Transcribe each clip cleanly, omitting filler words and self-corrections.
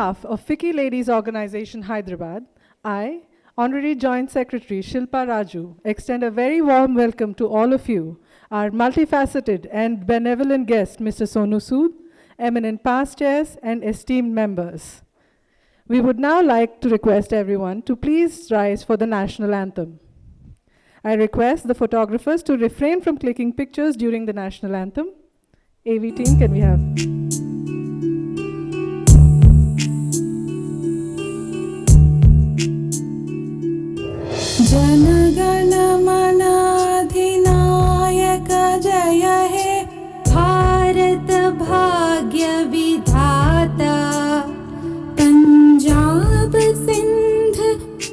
behalf of FICCI Ladies Organization Hyderabad, I, Honorary Joint Secretary Shilpa Raju, extend a very warm welcome to all of you, our multifaceted and benevolent guest, Mr. Sonu Sood, eminent past chairs, and esteemed members. We would now like to request everyone to please rise for the national anthem. I request the photographers to refrain from clicking pictures during the national anthem. AV team, can we have? जनगण मन अधिनायक जय हे भारत भाग्य विधाता पंजाब सिंध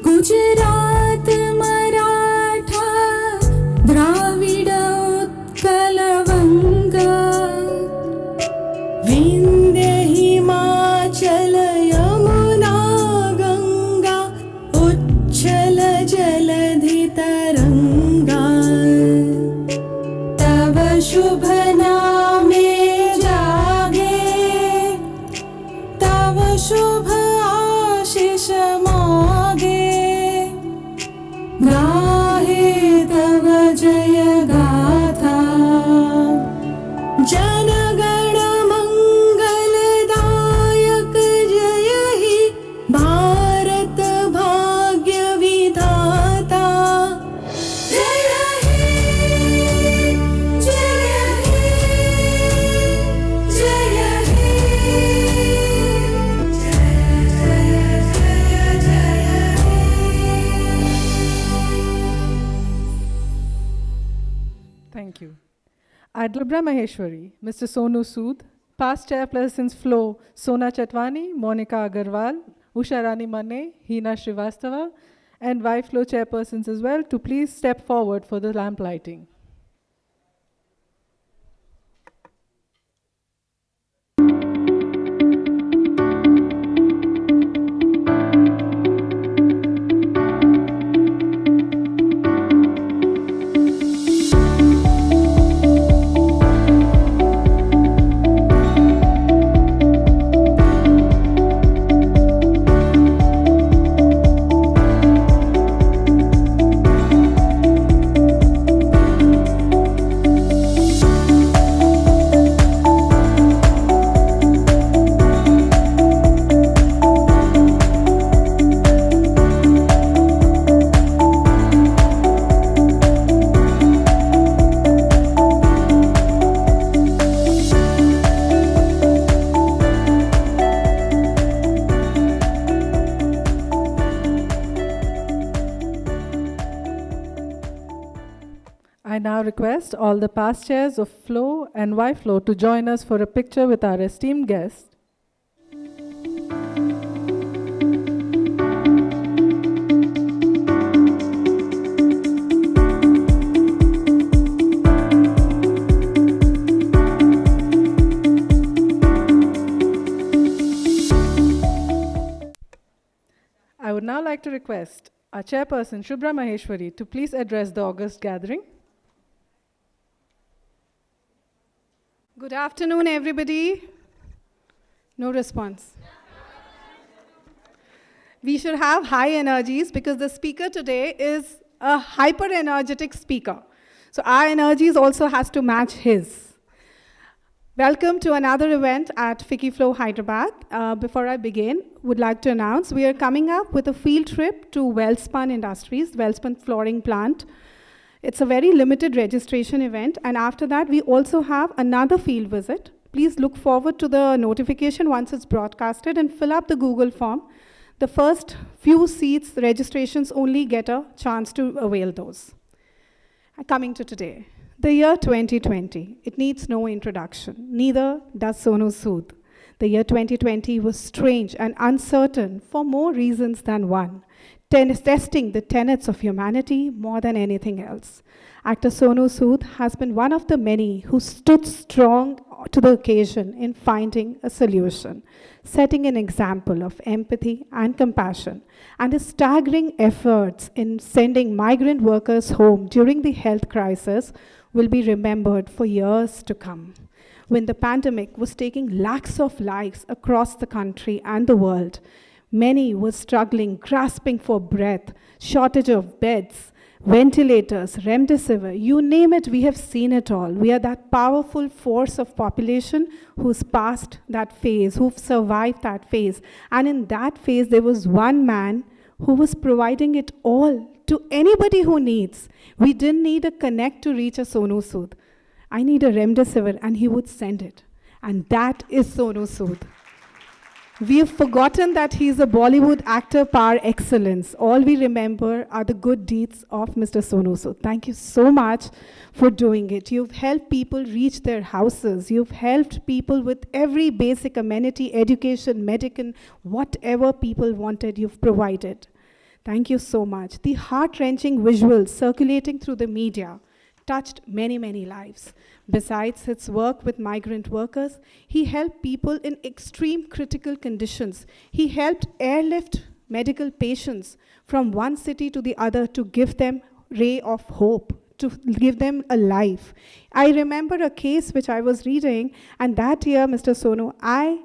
गुजरात मराठा द्राविड उत्कल वंगा विंध्य हिमाचल यमुना गंगा उच्छल जलधि तरंगा तव शुभ नामे जागे तव शुभ आशीष मागे गाहे तव जय गाथा जनगण मंगलदायक जय ही भारत भाग्य विधाता जय हे जय हे जय हे जय जय जय हे। Thank you. Adlubra Maheshwari, Mr. Sonu Sood, past chairpersons Flo Sona Chatwani, Monica Agarwal, Usha Rani Mane, Hina Srivastava, and Y-Flow chairpersons as well to please step forward for the lamp lighting. I now request all the past chairs of Flow and Y-Flow to join us for a picture with our esteemed guest. I would now like to request our chairperson, Shubhra Maheshwari, to please address the August gathering. Good afternoon, everybody. No response. We should have high energies because the speaker today is a hyper-energetic speaker. So our energies also has to match his. Welcome to another event at FICCI Flow Hyderabad. Before I begin, would like to announce we are coming up with a field trip to Welspun Industries, Welspun Flooring Plant. It's a very limited registration event, and after that, we also have another field visit. Please look forward to the notification once it's broadcasted and fill up the Google form. The first few seats, registrations only get a chance to avail those. Coming to today, the year 2020, it needs no introduction, neither does Sonu Sood. The year 2020 was strange and uncertain for more reasons than one. Testing the tenets of humanity more than anything else. Actor Sonu Sood has been one of the many who stood strong to the occasion in finding a solution, setting an example of empathy and compassion, and his staggering efforts in sending migrant workers home during the health crisis will be remembered for years to come. when the pandemic was taking lakhs of lives across the country and the world. Many were struggling, grasping for breath, shortage of beds, ventilators, remdesivir, you name it, we have seen it all. We are that powerful force of population who's passed that phase, who've survived that phase. And in that phase, there was one man who was providing it all to anybody who needs. We didn't need a connect to reach a Sonu Sood. I need a remdesivir, and he would send it. And that is Sonu Sood. We have forgotten that he is a Bollywood actor par excellence. All we remember are the good deeds of Mr. Sonu Sood. Thank you so much for doing it. You've helped people reach their houses. You've helped people with every basic amenity, education, medical, whatever people wanted, you've provided. Thank you so much. The heart-wrenching visuals circulating through the media touched many, many lives. Besides his work with migrant workers, he helped people in extreme critical conditions. He helped airlift medical patients from one city to the other to give them ray of hope, to give them a life. I remember a case which I was reading, and that year, Mr. Sonu, I,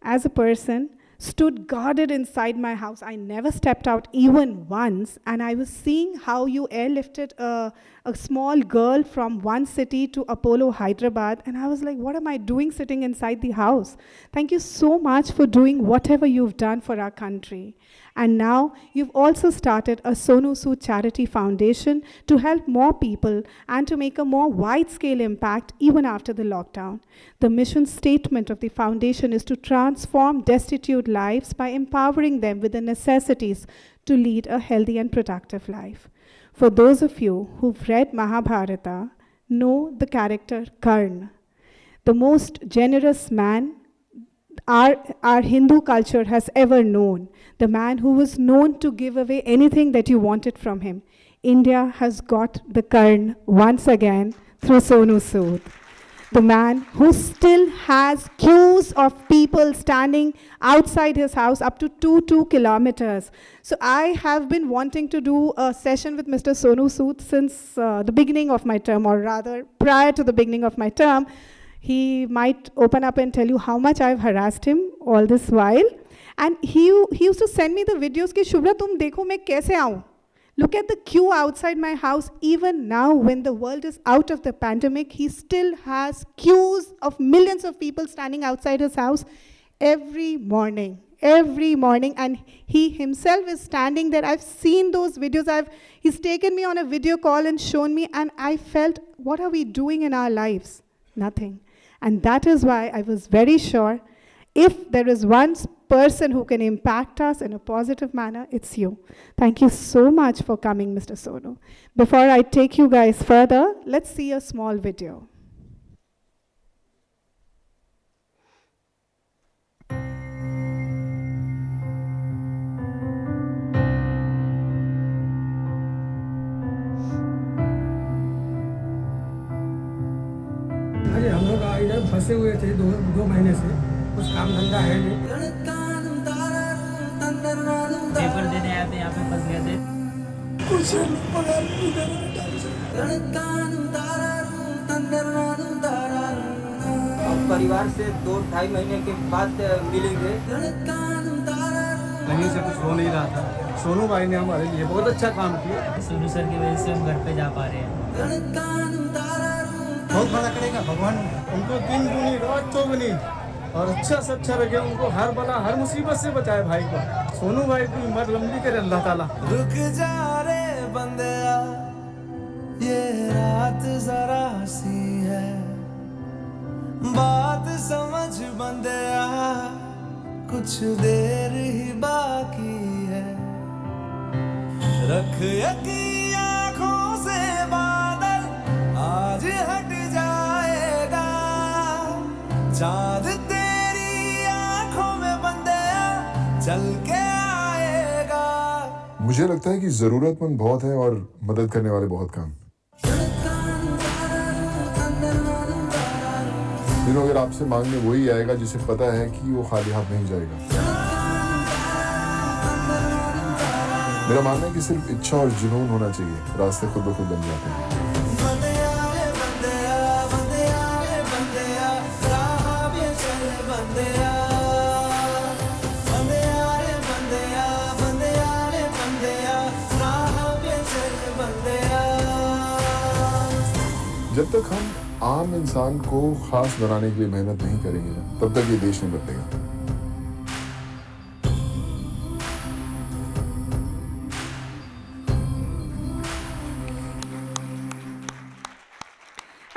as a person, stood guarded inside my house. I never stepped out even once, and I was seeing how you airlifted a small girl from one city to Apollo, Hyderabad, and I was like, what am I doing sitting inside the house? Thank you so much for doing whatever you've done for our country. And now you've also started a Sonu Sood Charity Foundation to help more people and to make a more wide-scale impact even after the lockdown. The mission statement of the foundation is to transform destitute lives by empowering them with the necessities to lead a healthy and productive life. For those of you who've read Mahabharata, know the character Karna, the most generous man our Hindu culture has ever known, the man who was known to give away anything that you wanted from him. India has got the Karna once again through Sonu Sood. The man who still has queues of people standing outside his house up to 2 kilometers. So I have been wanting to do a session with Mr. Sonu Sood since the beginning of my term, or rather prior to the beginning of my term. He might open up and tell you how much I've harassed him all this while. And he used to send me the videos कि शुभ्रा तुम देखो मैं कैसे आऊँ. Look at the queue outside my house. Even now, when the world is out of the pandemic, he still has queues of millions of people standing outside his house every morning. And he himself is standing there. I've seen those videos. He's taken me on a video call and shown me, and I felt, what are we doing in our lives? Nothing. And that is why I was very sure, if there is one person who can impact us in a positive manner, it's you. Thank you so much for coming, Mr. Sonu. Before I take you guys further, let's see a small video. अरे हम लोग इधर फंसे हुए थे दो महीने से, कुछ काम धंधा है नहीं। पेपर देने आए थे, यहाँ पे फंस गए थे। कुछ पगार नहीं दे रहे टाइम से। अब परिवार से 2-2.5 महीने के बाद मिलेंगे। कहीं से कुछ हो नहीं रहा था। सोनू भाई ने हमारे लिए बहुत अच्छा काम किया। सोनू सर की वजह से हम घर पे जा पा रहे हैं। बहुत बड़ा करेगा भगवान, उनको दिन दुनी रात चौगुनी और अच्छा से अच्छा रखे, उनको हर बला हर मुसीबत से बचाए भाई को। सोनू भाई की उम्र लंबी करे अल्लाह ताला। रुक जा रे बंदया, ये रात जरा सी है, बात समझ बंदया, कुछ देर ही बाकी है। रख यकीन आँखों से बादल आज हट जाएगा, चाँद तेरी आँखों में बंदया चल के आएगा। मुझे लगता है कि जरूरतमंद बहुत है और मदद करने वाले बहुत कम। अगर आपसे मांगने वही आएगा जिसे पता है कि वो खाली हाथ नहीं जाएगा। मेरा मानना है कि सिर्फ इच्छा और जुनून होना चाहिए, रास्ते खुद ब खुद बन जाते हैं। जब तक हम आम इंसान को खास बनाने के लिए मेहनत नहीं करेंगे ना, तब तक ये देश नहीं बदलेगा.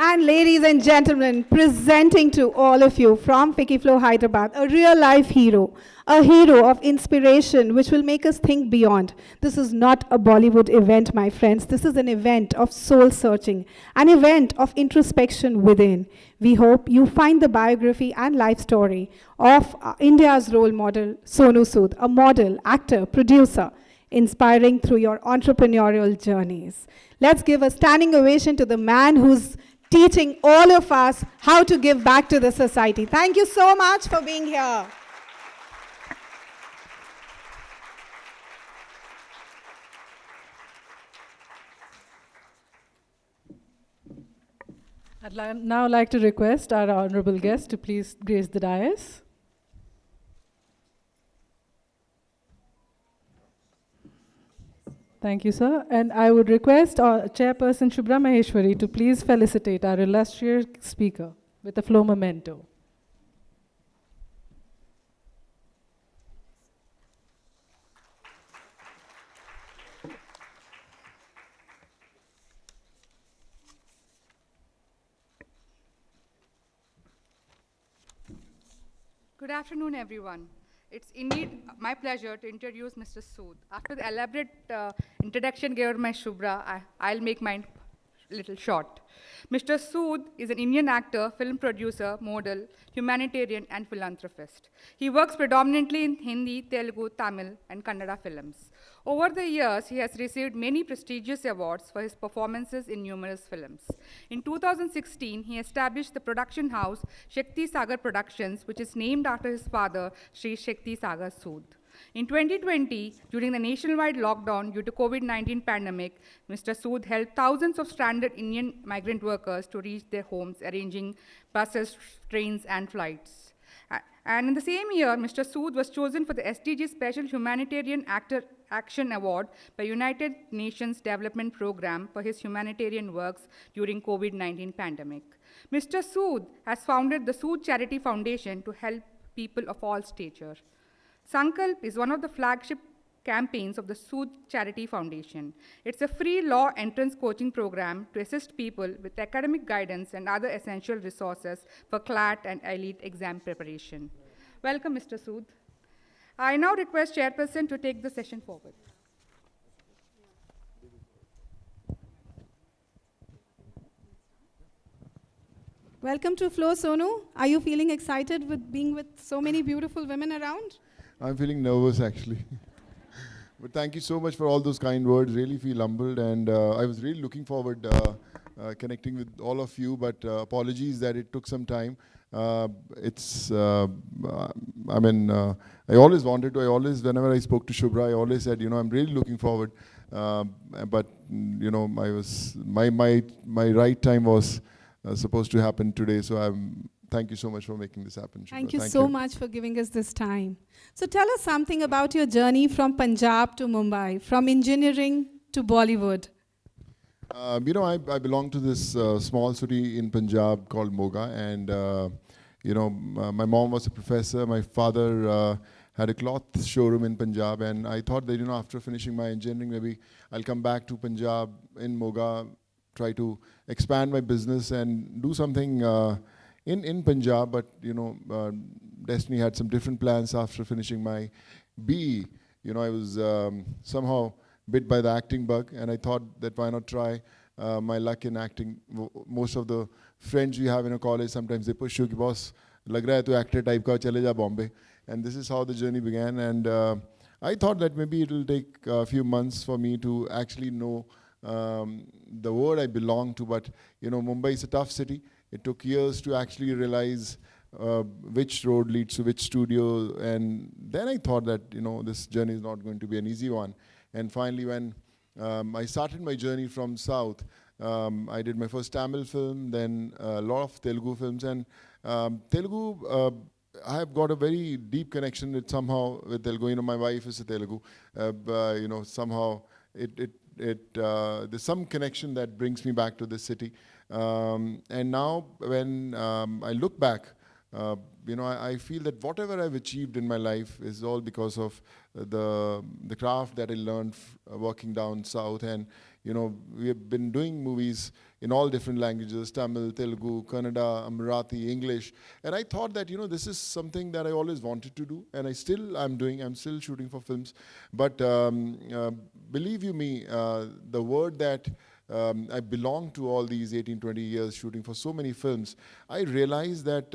And ladies and gentlemen, presenting to all of you from Fiki Flow Hyderabad, a real life hero, a hero of inspiration which will make us think beyond. This is not a Bollywood event, my friends. This is an event of soul searching, an event of introspection within. We hope you find the biography and life story of India's role model, Sonu Sood, a model, actor, producer, inspiring through your entrepreneurial journeys. Let's give a standing ovation to the man who's teaching all of us how to give back to the society. Thank you so much for being here. Now like to request our honorable guest to please grace the dais. Thank you, sir. And I would request our Chairperson Shubhra Maheshwari to please felicitate our illustrious speaker with a flow memento. Good afternoon, everyone. It's indeed my pleasure to introduce Mr. Sood. After the elaborate introduction given by Shubhra, I'll make mine little short. Mr. Sood is an Indian actor, film producer, model, humanitarian, and philanthropist. He works predominantly in Hindi, Telugu, Tamil, and Kannada films. Over the years, he has received many prestigious awards for his performances in numerous films. In 2016, he established the production house Shakti Sagar Productions, which is named after his father, Sri Shakti Sagar Sood. In 2020, during the nationwide lockdown due to COVID-19 pandemic, Mr. Sood helped thousands of stranded Indian migrant workers to reach their homes, arranging buses, trains, and flights. And in the same year, Mr. Sood was chosen for the SDG Special Humanitarian Actor Action Award by United Nations Development Program for his humanitarian works during COVID-19 pandemic. Mr. Sood has founded the Sood Charity Foundation to help people of all stature. Sankalp is one of the flagship campaigns of the Sood Charity Foundation. It's a free law entrance coaching program to assist people with academic guidance and other essential resources for CLAT and elite exam preparation. Welcome, Mr. Sood. I now request Chairperson to take the session forward. Welcome to Flow, Sonu. Are you feeling excited with being with so many beautiful women around? I'm feeling nervous actually. But thank you so much for all those kind words. Really feel humbled, and I was really looking forward connecting with all of you. But apologies that it took some time. I always wanted to. Whenever I spoke to Shubhra, I always said, I'm really looking forward. But my right time was supposed to happen today. So thank you so much for making this happen, Shubhra. Thank you so much for giving us this time. So tell us something about your journey from Punjab to Mumbai, from engineering to Bollywood. I belong to this small city in Punjab called Moga, and my mom was a professor. My father had a cloth showroom in Punjab, and I thought that after finishing my engineering, maybe I'll come back to Punjab in Moga, try to expand my business and do something in Punjab. But destiny had some different plans after finishing my BE. I was somehow bit by the acting bug, and I thought that why not try my luck in acting. Most of the friends we have in a college, sometimes they push you, ki boss, lag raha hai tu actor type ka, chale ja Bombay. And this is how the journey began. And I thought that maybe it will take a few months for me to actually know the word I belong to. But Mumbai is a tough city. It took years to actually realize which road leads to which studio. And then I thought that this journey is not going to be an easy one. And finally, when I started my journey from South, I did my first Tamil film, then a lot of Telugu films. And Telugu, I have got a very deep connection with Telugu. My wife is a Telugu. Somehow there's some connection that brings me back to this city. And now when I look back, I feel that whatever I've achieved in my life is all because of the craft that I learned working down south. And we have been doing movies in all different languages: Tamil, Telugu, Kannada, Marathi, English. And I thought that this is something that I always wanted to do, and I'm still shooting for films. But believe you me, the word that I belong to all these 18, 20 years shooting for so many films, I realized that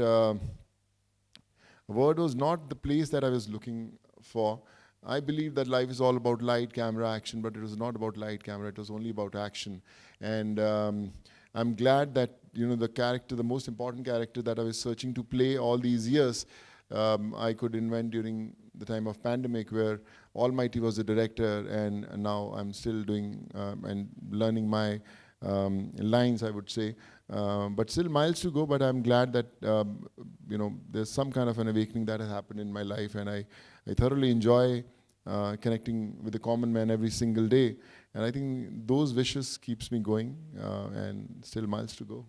Word was not the place that I was looking for. I believe that life is all about light, camera, action, but it was not about light, camera. It was only about action. And I'm glad that the most important character that I was searching to play all these years, I could invent during the time of pandemic, where Almighty was the director, and now I'm still doing and learning my lines, I would say. But still miles to go, but I'm glad that there's some kind of an awakening that has happened in my life, and I thoroughly enjoy connecting with the common man every single day. And I think those wishes keeps me going, and still miles to go.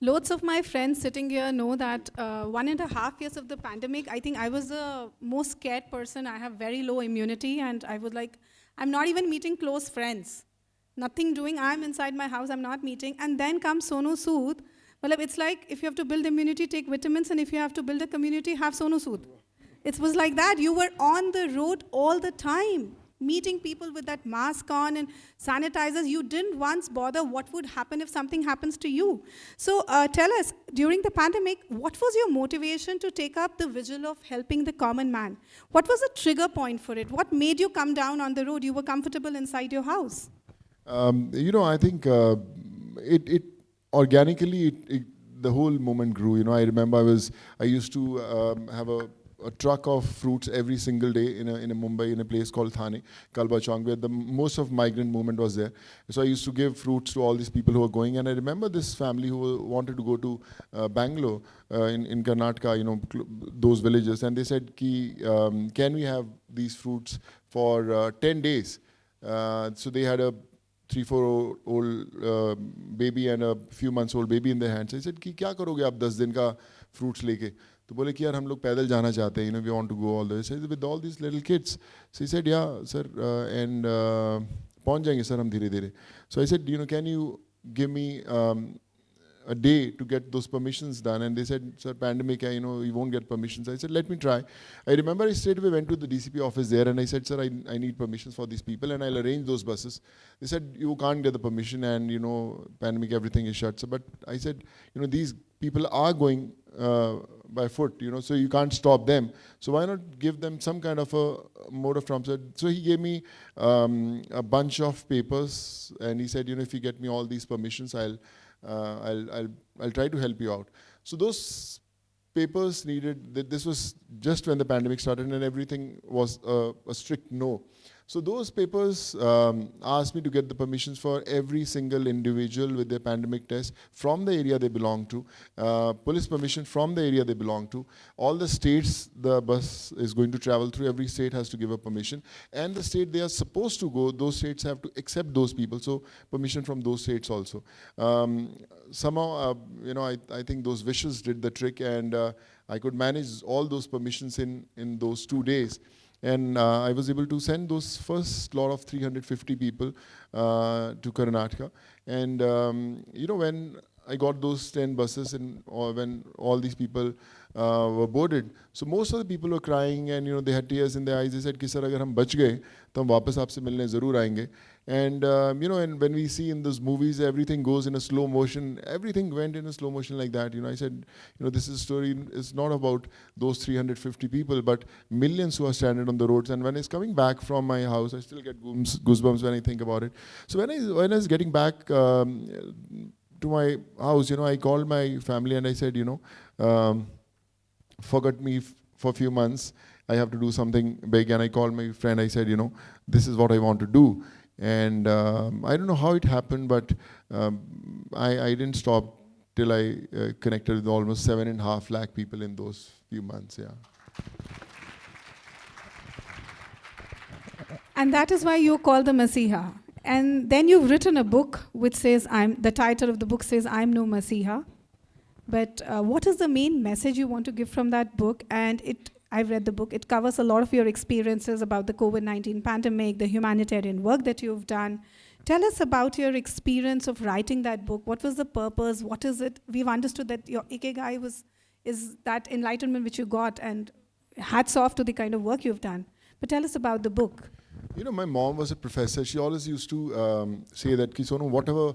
Loads of my friends sitting here know that 1.5 years of the pandemic, I think I was the most scared person. I have very low immunity, and I'm not even meeting close friends. Nothing doing. I'm inside my house, I'm not meeting. And then comes Sonu Sood. Well, it's like if you have to build immunity, take vitamins, and if you have to build a community, have Sonu Sood. It was like that. You were on the road all the time, meeting people with that mask on and sanitizers. You didn't once bother what would happen if something happens to you. So tell us, during the pandemic, what was your motivation to take up the vigil of helping the common man? What was the trigger point for it? What made you come down on the road? You were comfortable inside your house. I think it organically, the whole moment grew. I remember I used to have a truck of fruits every single day in a Mumbai, in a place called Thane, Kalba Chowk, where the most of migrant movement was there. So I used to give fruits to all these people who were going. And I remember this family who wanted to go to Bangalore in Karnataka, those villages. And they said, can we have these fruits for 10 days? So they had a 3-4-old baby and a few months old baby in their hands. I said, क्या करोगे आप 10 दिन का fruits लेके? तो बोले कि यार हम लोग पैदल जाना चाहते हैं, we want to go all the way. So with all these little kids, so he said, yeah, sir, and पहुंच जाएंगे sir हम धीरे धीरे. So I said, can you give me a day to get those permissions done? And they said, sir, pandemic, you won't get permissions. I said, let me try. I remember I straight away went to the DCP office there, and I said, sir, I need permissions for these people, and I'll arrange those buses. They said, you can't get the permission, and pandemic, everything is shut. So, but I said, these people are going by foot, so you can't stop them. So why not give them some kind of a mode of transport? So he gave me a bunch of papers, and he said, if you get me all these permissions, I'll try to help you out. So those papers needed, this was just when the pandemic started, and everything was a strict no. So those papers asked me to get the permissions for every single individual with their pandemic test from the area they belong to, police permission from the area they belong to, all the states the bus is going to travel through, every state has to give a permission, and the state they are supposed to go, those states have to accept those people, so permission from those states also. Somehow, I think those wishes did the trick, and I could manage all those permissions in those 2 days. And I was able to send those first lot of 350 people to Karnataka. And, when I got those 10 buses or when all these people were boarded, so most of the people were crying, and, they had tears in their eyes. They said, कि sir अगर हम बच गए तो हम वापस आपसे मिलने ज़रूर आएंगे. And, and when we see in those movies, everything goes in a slow motion. Everything went in a slow motion like that. I said, this is a story. It's not about those 350 people, but millions who are stranded on the roads. And when I was coming back from my house, I still get goosebumps when I think about it. So when I was getting back to my house, I called my family and I said, forget me for a few months. I have to do something big. And I called my friend. I said, this is what I want to do. And I don't know how it happened, but I didn't stop till I connected with almost 7.5 lakh people in those few months, yeah. And that is why you call the Masiha. And then you've written a book which says, the title of the book says, I'm no Masiha. But what is the main message you want to give from that book? And I've read the book. It covers a lot of your experiences about the COVID-19 pandemic, the humanitarian work that you've done. Tell us about your experience of writing that book. What was the purpose? What is it? We've understood that your ikigai is that enlightenment which you got, and hats off to the kind of work you've done. But tell us about the book. You know, my mom was a professor. She always used to say that, Ki Sonu, whatever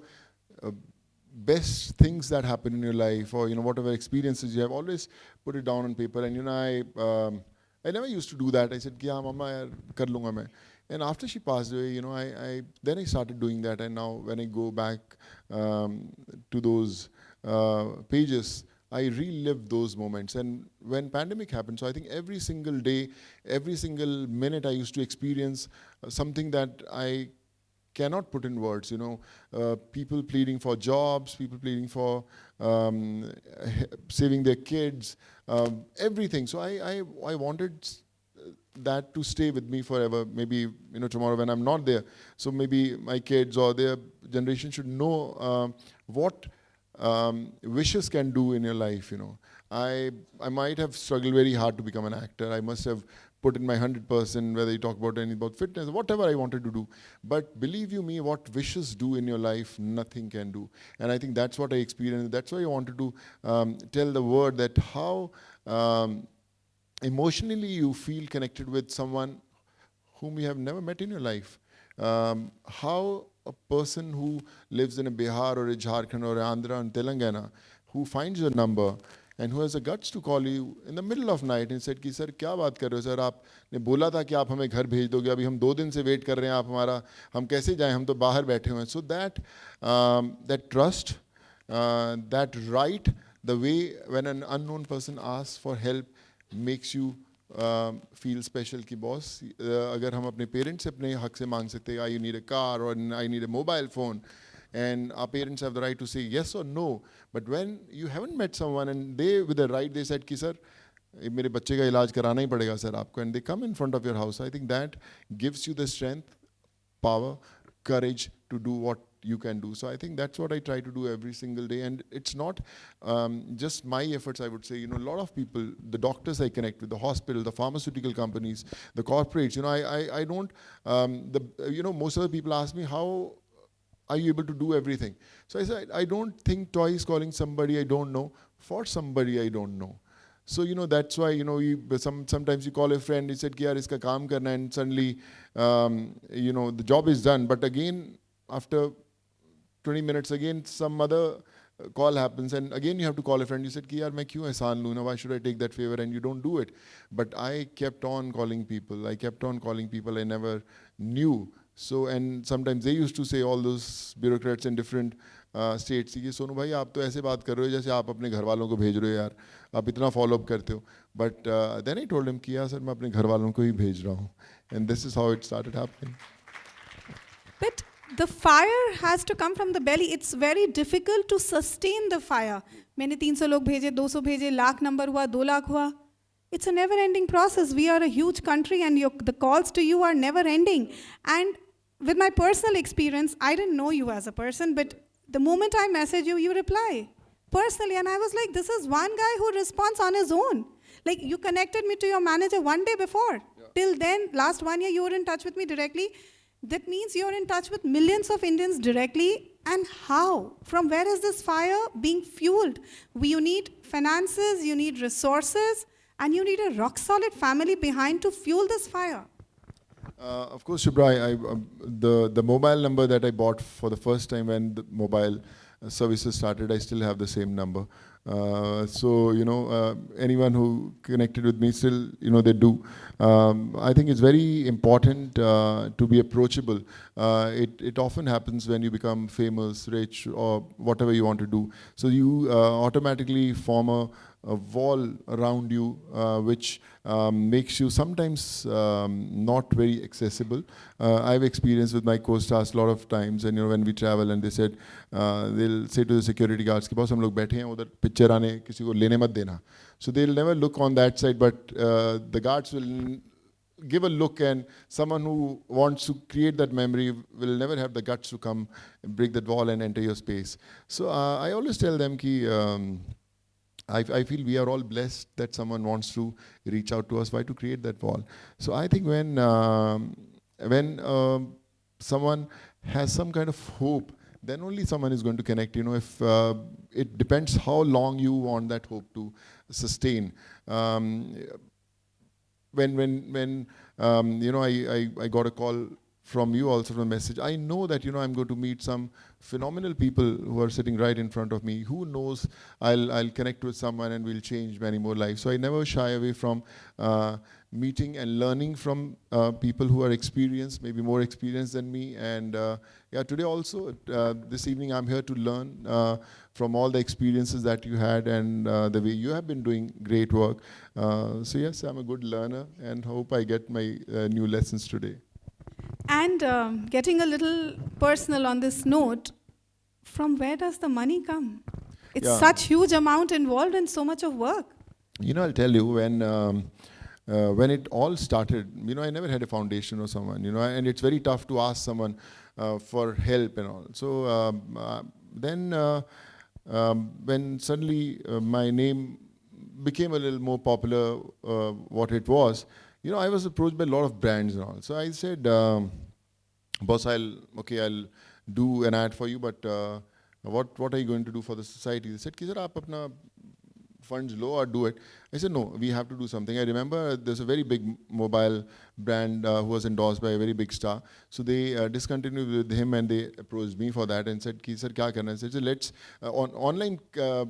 best things that happen in your life, or whatever experiences you have, always put it down on paper. And I never used to do that. I said, "Kya, mama, yaar, kar lunga main." And after she passed away, then I started doing that. And now when I go back to those pages, I relive those moments. And when pandemic happened, so I think every single day, every single minute, I used to experience something that I cannot put in words. People pleading for jobs, people pleading for saving their kids, everything. So I wanted that to stay with me forever. Maybe tomorrow when I'm not there, so maybe my kids or their generation should know what wishes can do in your life. I might have struggled very hard to become an actor. I must have put in my 100%, whether you talk about fitness, whatever I wanted to do. But believe you me, what wishes do in your life, nothing can do. And I think that's what I experienced. That's why I wanted to tell the world that how emotionally you feel connected with someone whom you have never met in your life. How a person who lives in a Bihar or a Jharkhand or a Andhra and Telangana, who finds your number and who has the guts to call you in the middle of night and said कि sir क्या बात कर रहे हो sir, आपने बोला था कि आप हमें घर भेज दोगे, अभी हम 2 दिन से वेट कर रहे हैं, आप हमारा हम कैसे जाएं, हम तो बाहर बैठे हुए हैं. So that trust, that right, the way when an unknown person asks for help makes you feel special कि boss, अगर हम अपने parents से अपने हक से मांग सकते हैं, you need a car or I need a mobile phone, and our parents have the right to say yes or no. But when you haven't met someone and they with the right, they said कि sir मेरे बच्चे का इलाज कराना ही पड़ेगा sir आपको, and they come in front of your house, I think that gives you the strength, power, courage to do what you can do. So I think that's what I try to do every single day. And it's not just my efforts, I would say. A lot of people, the doctors I connect with, the hospital, the pharmaceutical companies, the corporates, I don't, most of the people ask me, how are you able to do everything? So I said, I don't think twice calling somebody I don't know for somebody I don't know. So, that's why, sometimes you call a friend, he said, yaar, iska kaam karna, and suddenly, the job is done. But again, after 20 minutes, again, some other call happens, and again, you have to call a friend. You said, yaar, main kyun ehsaan loon, why should I take that favor? And you don't do it. But I kept on calling people. I never knew. So, and sometimes they used to say, all those bureaucrats in different states, कि सोनू भाई आप तो ऐसे बात कर रहे हो जैसे आप अपने घर वालों को भेज रहे हो यार, आप इतना follow up करते हो. But then I told him कि यार सर मैं अपने घर वालों को ही भेज रहा हूँ. And this is how it started happening. But the fire has to come from the belly. It's very difficult to sustain the fire. मैंने 300 लोग भेजे, 200 भेजे, लाख number हुआ, 2 लाख हुआ. It's a never-ending process. We are a huge country, and the calls to you are never-ending. And with my personal experience, I didn't know you as a person, but the moment I message you, you reply personally. And I was like, this is one guy who responds on his own. Like, you connected me to your manager one day before. Yeah. Till then, last 1 year, you were in touch with me directly. That means you're in touch with millions of Indians directly. And how? From where is this fire being fueled? You need finances, you need resources, and you need a rock-solid family behind to fuel this fire. Of course, Shubhra, the mobile number that I bought for the first time when the mobile services started, I still have the same number. So, anyone who connected with me still, they do. I think it's very important to be approachable. It often happens when you become famous, rich, or whatever you want to do. So you automatically form a wall around you, which makes you sometimes not very accessible. I've experienced with my co-stars a lot of times, and when we travel, and they said, they'll say to the security guards, "कि boss हम लोग बैठे हैं उधर picture आने किसी को लेने मत देना." So they'll never look on that side, but the guards will give a look, and someone who wants to create that memory will never have the guts to come break that wall and enter your space. So I always tell them ki, I feel we are all blessed that someone wants to reach out to us. Why to create that wall? So I think when someone has some kind of hope, then only someone is going to connect. If it depends how long you want that hope to sustain. I got a call from you also, from a message. I know that I'm going to meet some phenomenal people who are sitting right in front of me. Who knows? I'll connect with someone and we'll change many more lives. So I never shy away from meeting and learning from people who are experienced, maybe more experienced than me. And today also, this evening, I'm here to learn from all the experiences that you had and the way you have been doing great work. So yes, I'm a good learner and hope I get my new lessons today. And getting a little personal on this note, from where does the money come? It's Yeah. such huge amount involved and so much of work. I'll tell you, when it all started, I never had a foundation or someone, and it's very tough to ask someone for help and all. So then when suddenly my name became a little more popular, what it was, I was approached by a lot of brands and all. So I said, boss, I'll do an ad for you, but what are you going to do for the society? They said, ki sir, aap apna funds low or do it. I said, no, we have to do something. I remember there's a very big mobile brand who was endorsed by a very big star. So they discontinued with him and they approached me for that and said, ki sir, kya karna? I said, let's, online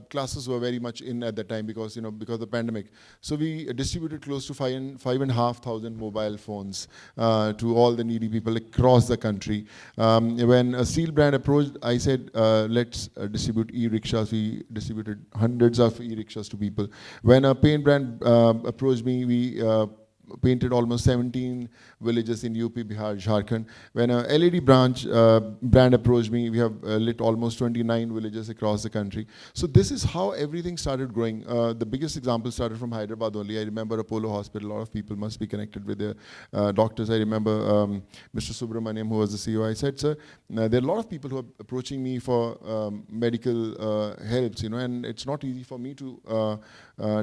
classes were very much in at that time because of the pandemic. So we distributed close to 5,500 mobile phones to all the needy people across the country. When a steel brand approached, I said, let's distribute e-rickshaws. We distributed hundreds of e-rickshaws to people. When a paint brand approached me, we painted almost 17 villages in UP, Bihar, Jharkhand. When a LED brand approached me, we have lit almost 29 villages across the country. So this is how everything started growing. The biggest example started from Hyderabad only. I remember Apollo Hospital. A lot of people must be connected with their doctors. I remember Mr. Subramaniam, who was the CEO. I said, sir, there are a lot of people who are approaching me for medical helps, and it's not easy for me to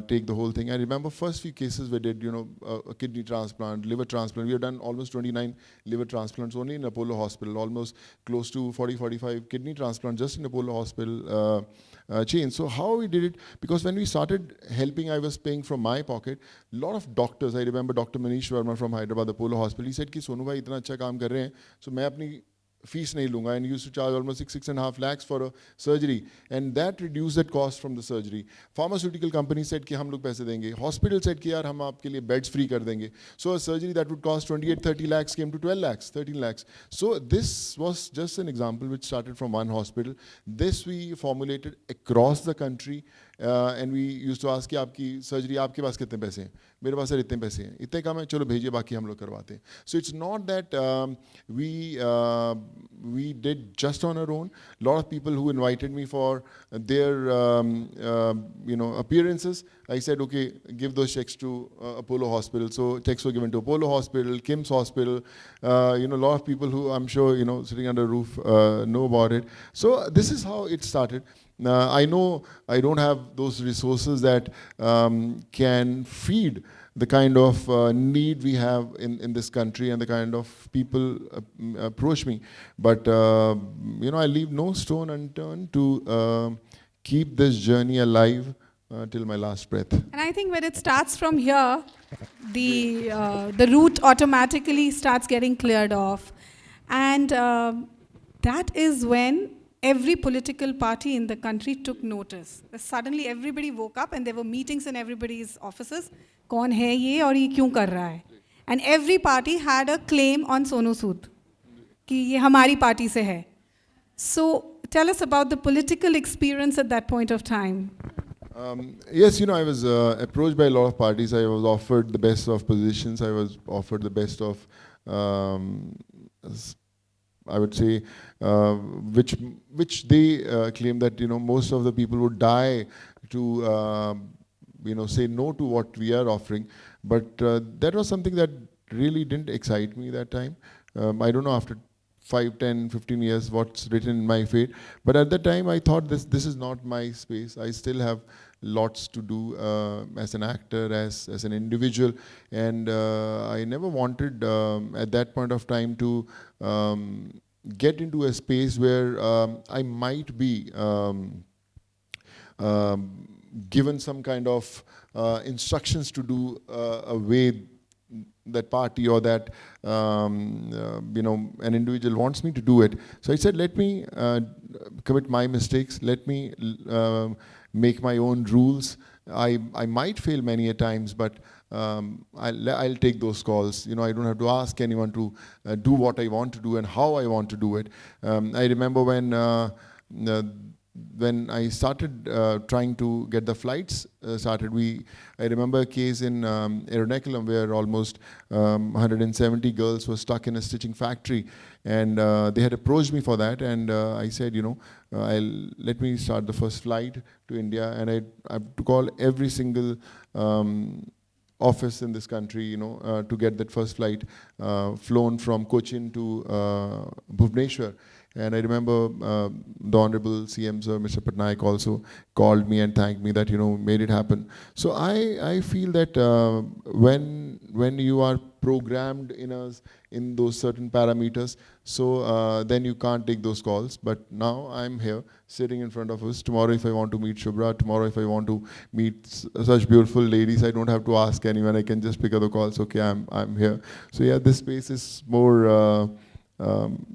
take the whole thing. I remember first few cases we did, a kidney transplant, liver transplant. We have done almost 29 liver transplants only in Apollo Hospital, almost close to 40-45 kidney transplants just in Apollo Hospital chain. So how we did it, because when we started helping, I was paying from my pocket. A lot of doctors, I remember Dr. Manish Verma from Hyderabad Apollo Hospital, he said कि सोनू भाई इतना अच्छा काम कर रहे हैं, so मैं अपनी fees nahi lunga, and used to charge almost 6.5 lakhs for a surgery, and that reduced that cost from the surgery. Pharmaceutical company said कि हम लोग पैसे देंगे. Hospital said कि यार हम आपके लिए beds free कर देंगे. So a surgery that would cost 28-30 lakhs came to 12 lakhs, 13 lakhs. So this was just an example which started from one hospital. This we formulated across the country. And we used to ask कि आपकी surgery आपके पास कितने पैसे हैं, मेरे पास sir इतने पैसे हैं, इतने कम है, चलो भेजिए, बाकी हम लोग करवाते हैं. So it's not that we did just on our own. A lot of people who invited me for their appearances, I said, okay, give those checks to Apollo Hospital. So checks were given to Apollo Hospital, Kim's Hospital. A lot of people who I'm sure sitting under a roof know about it. So this is how it started. I know I don't have those resources that can feed the kind of need we have in this country and the kind of people approach me. But, I leave no stone unturned to keep this journey alive till my last breath. And I think when it starts from here, the route automatically starts getting cleared off. And that is when every political party in the country took notice. Suddenly everybody woke up and there were meetings in everybody's offices. कौन है ये और ये क्यों कर रहा है? And every party had a claim on Sonu Sood कि ये हमारी पार्टी से है. So tell us about the political experience at that point of time. Yes, I was approached by a lot of parties. I was offered the best of positions. I was offered the best of, I would say, which they claim that most of the people would die to say no to what we are offering. But that was something that really didn't excite me that time. I don't know after 5, 10, 15 years what's written in my fate. But at that time I thought this is not my space. I still have lots to do as an actor, as an individual. And I never wanted at that point of time to get into a space where I might be given some kind of instructions to do a way that party or that an individual wants me to do it. So I said, let me commit my mistakes. Let me make my own rules. I might fail many a times, but I'll take those calls. I don't have to ask anyone to do what I want to do and how I want to do it. I remember when I started trying to get the flights started, I remember a case in Ernakulam where almost 170 girls were stuck in a stitching factory, and they had approached me for that, and I said, let me start the first flight to India, and I have to call every single office in this country, to get that first flight flown from Cochin to Bhubaneswar. And I remember the Honorable CM Sir, Mr. Patnaik, also called me and thanked me that, made it happen. So I feel that when you are programmed in those certain parameters, so then you can't take those calls. But now I'm here, sitting in front of us. Tomorrow if I want to meet Shubhra, tomorrow if I want to meet such beautiful ladies, I don't have to ask anyone. I can just pick up the calls. Okay, I'm here. So yeah, this space is more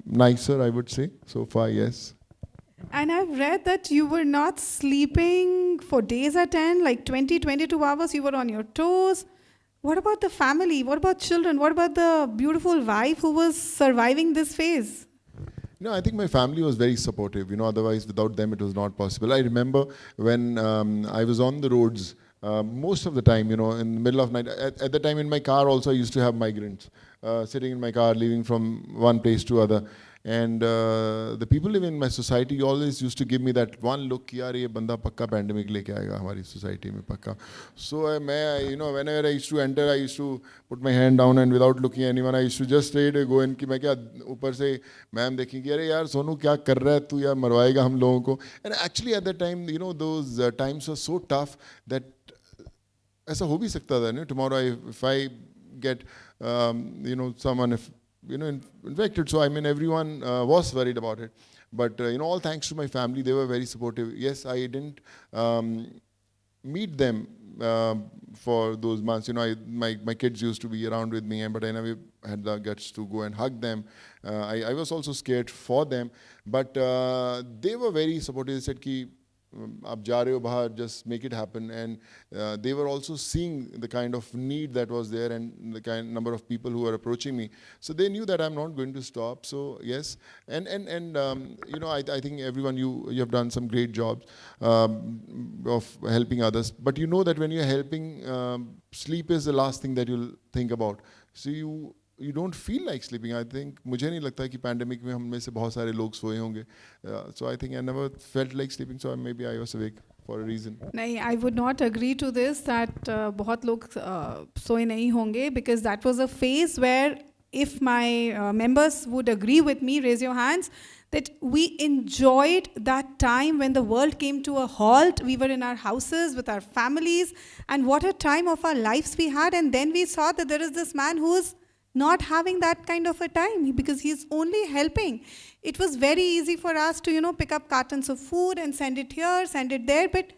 nicer, I would say. So far, yes. And I've read that you were not sleeping for days at end, like 20, 22 hours, you were on your toes. What about the family? What about children? What about the beautiful wife who was surviving this phase? No, I think my family was very supportive. Otherwise without them it was not possible. I remember when I was on the roads, most of the time, in the middle of night, at the time in my car also I used to have migrants, sitting in my car, leaving from one place to other. And the people living in my society always used to give me that one look, yaar ye banda pakka pandemic leke aayega hamari society mein pakka. So whenever I used to enter, I used to put my hand down and without looking at anyone, I used to just straight go in कि मैं क्या ऊपर से ma'am देखेंगी, अरे यार सोनू क्या कर रहा है तू, यार मरवाएगा हम लोगों को. And actually at that time, those times were so tough that ऐसा हो भी सकता था. Tomorrow if I get someone infected, so I mean everyone was worried about it. But all thanks to my family, they were very supportive. Yes, I didn't meet them for those months. My kids used to be around with me, but I never had the guts to go and hug them. I was also scared for them, but they were very supportive. They said ki आप जा रहे हो बाहर, just make it happen. And they were also seeing the kind of need that was there and the kind number of people who were approaching me. So they knew that I'm not going to stop. So yes, and I think everyone, you have done some great jobs of helping others. But that when you're helping, sleep is the last thing that you'll think about. So you don't feel like sleeping. I think मुझे नहीं लगता कि pandemic में हम में से बहुत सारे लोग सोए होंगे. So I think I never felt like sleeping. So maybe I was awake for a reason. नहीं, I would not agree to this that बहुत लोग सोए नहीं होंगे, because that was a phase where, if my members would agree with me, raise your hands, that we enjoyed that time when the world came to a halt. We were in our houses with our families, and what a time of our lives we had. And then we saw that there is this man who is not having that kind of a time because he's only helping. It was very easy for us to, pick up cartons of food and send it here, send it there. But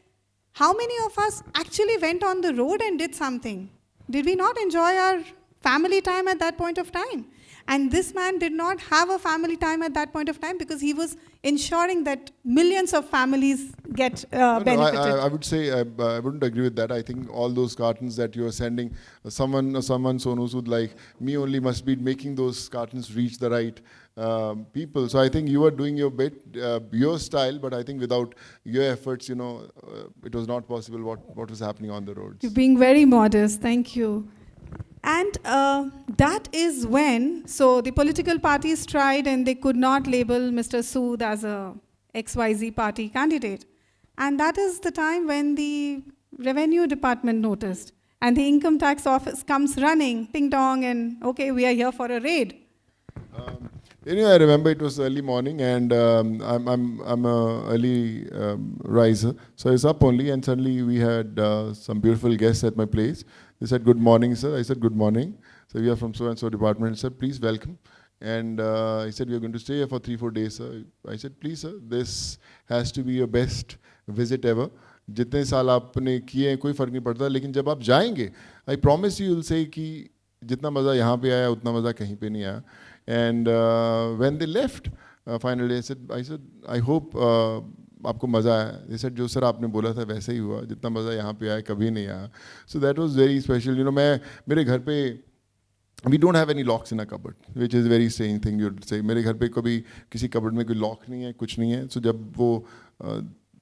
how many of us actually went on the road and did something? Did we not enjoy our family time at that point of time? And this man did not have a family time at that point of time because he was ensuring that millions of families get benefited. I would say I wouldn't agree with that. I think all those cartons that you are sending, someone Sonu Sood like me only must be making those cartons reach the right people. So I think you were doing your bit, your style, but I think without your efforts, it was not possible what was happening on the roads. You're being very modest. Thank you. And that is when, so the political parties tried and they could not label Mr. Sood as a XYZ party candidate. And that is the time when the revenue department noticed. And the income tax office comes running, ping dong, and okay, we are here for a raid. Anyway, I remember it was early morning, and I'm a early riser, so I was up only, and suddenly we had some beautiful guests at my place. They said, "Good morning, sir." I said, "Good morning." So we are from so and so department. He said, "Please welcome." And he said, "We are going to stay here for 3-4 days, sir." I said, "Please, sir, this has to be your best visit ever. जितने साल आपने किए हैं कोई फ़र्क नहीं पड़ता, लेकिन जब आप जाएंगे, I promise you will say कि जितना मज़ा यहाँ पे आया उतना मज़ा कहीं पे नहीं आया. And when they left, finally I said, I hope आपको मज़ा आया. They said, जो सर आपने बोला था वैसे ही हुआ, जितना मज़ा यहाँ पे आया कभी नहीं आया. So that was very special. You know, मैं मेरे घर पे we don't have any locks in a cupboard, which is a very strange thing you'd say. मेरे घर पे कभी किसी cupboard में कोई lock नहीं है, कुछ नहीं है. So जब वो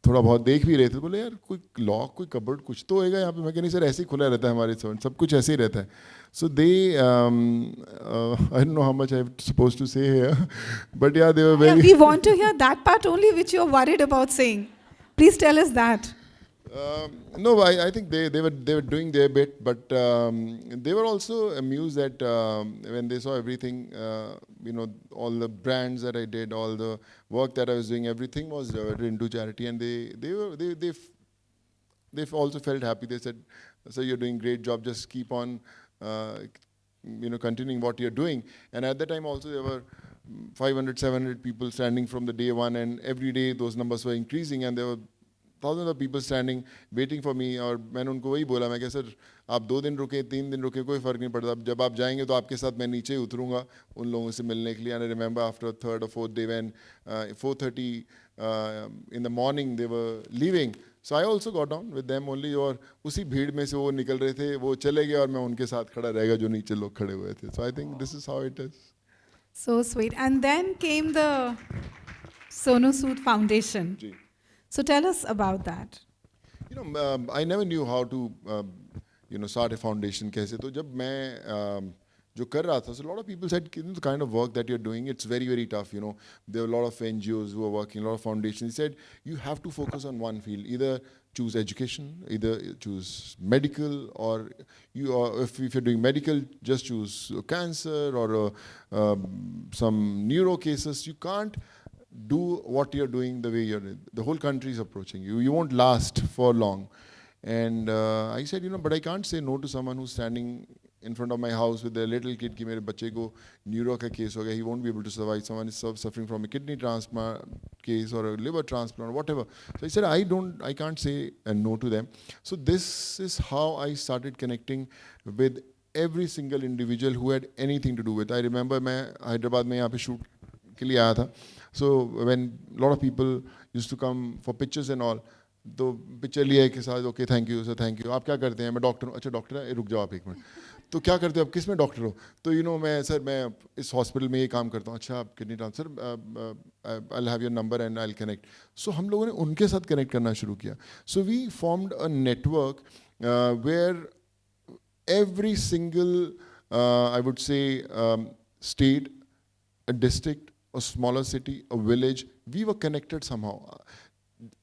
थोड़ा बहुत देख भी रहे थे, बोले यार कोई लॉक कोई कबर्ड कुछ तो होएगा यहाँ पे. मैं कह नहीं सर ऐसे ही खुला रहता है हमारे सर्वेंट, सब कुछ ऐसे ही रहता है. So they I don't know how much I am supposed to say here, but yeah they were very. We want to hear that part only which you're worried about saying. Please tell us that. No, I think they were doing their bit, but they were also amused that when they saw everything, you know, all the brands that I did, all the work that I was doing, everything was diverted into charity, and they also felt happy. They said, "Sir, you're doing great job. Just keep on, you know, continuing what you're doing." And at that time also there were 500, 700 people standing from the day one, and every day those numbers were increasing, and there were thousands of people standing waiting for me. और मैंने उनको वही बोला, मैं कहा sir आप 2 दिन रुके 3 दिन रुके कोई फ़र्क नहीं पड़ता, जब आप जाएंगे तो आपके साथ मैं नीचे ही उतरूँगा उन लोगों से मिलने के लिए. And I remember after 3rd or 4th day when 4:30 in the morning they were leaving, so I also got down with them only. और उसी भीड़ में से वो निकल रहे थे, वो चले गए और मैं उनके साथ खड़ा रह गया जो नीचे लोग खड़े हुए थे. So I think this is how it is. So sweet. And then came the Sonu Sood Foundation. Ji. So tell us about that. You know, I never knew how to, you know, start a foundation कैसे. तो जब मैं जो कर रहा था, so a lot of people said, the kind of work that you're doing, it's very, very tough. You know, there are a lot of NGOs who are working, a lot of foundations. He said, you have to focus on one field. Either choose education, either choose medical, or if you're doing medical, just choose cancer or some neuro cases. You can't do what you're doing the way the whole country is approaching you. You won't last for long. And I said, you know, but I can't say no to someone who's standing in front of my house with a little kid कि मेरे बच्चे को neuro का case हो गया, he won't be able to survive. Someone is suffering from a kidney transplant case or a liver transplant, whatever. So I said, I can't say a no to them. So this is how I started connecting with every single individual who had anything to do with. I remember मैं हैदराबाद में यहाँ पे shoot के लिए आया था. So when a lot of people used to come for pictures and all, तो picture लिया के साथ okay thank you sir thank you. आप क्या करते हैं? मैं डॉक्टर हूँ. अच्छा डॉक्टर है, रुक जाओ आप 1 मिनट. तो क्या करते हो आप? किस में डॉक्टर हो? तो यू नो मैं सर मैं इस हॉस्पिटल में ये काम करता हूँ. अच्छा आप kidney transfer, I will have your number and I will connect. सो हम लोगों ने उनके साथ कनेक्ट करना शुरू किया. So we formed a network where every single, I would say, state, a district, a smaller city, a village, we were connected somehow.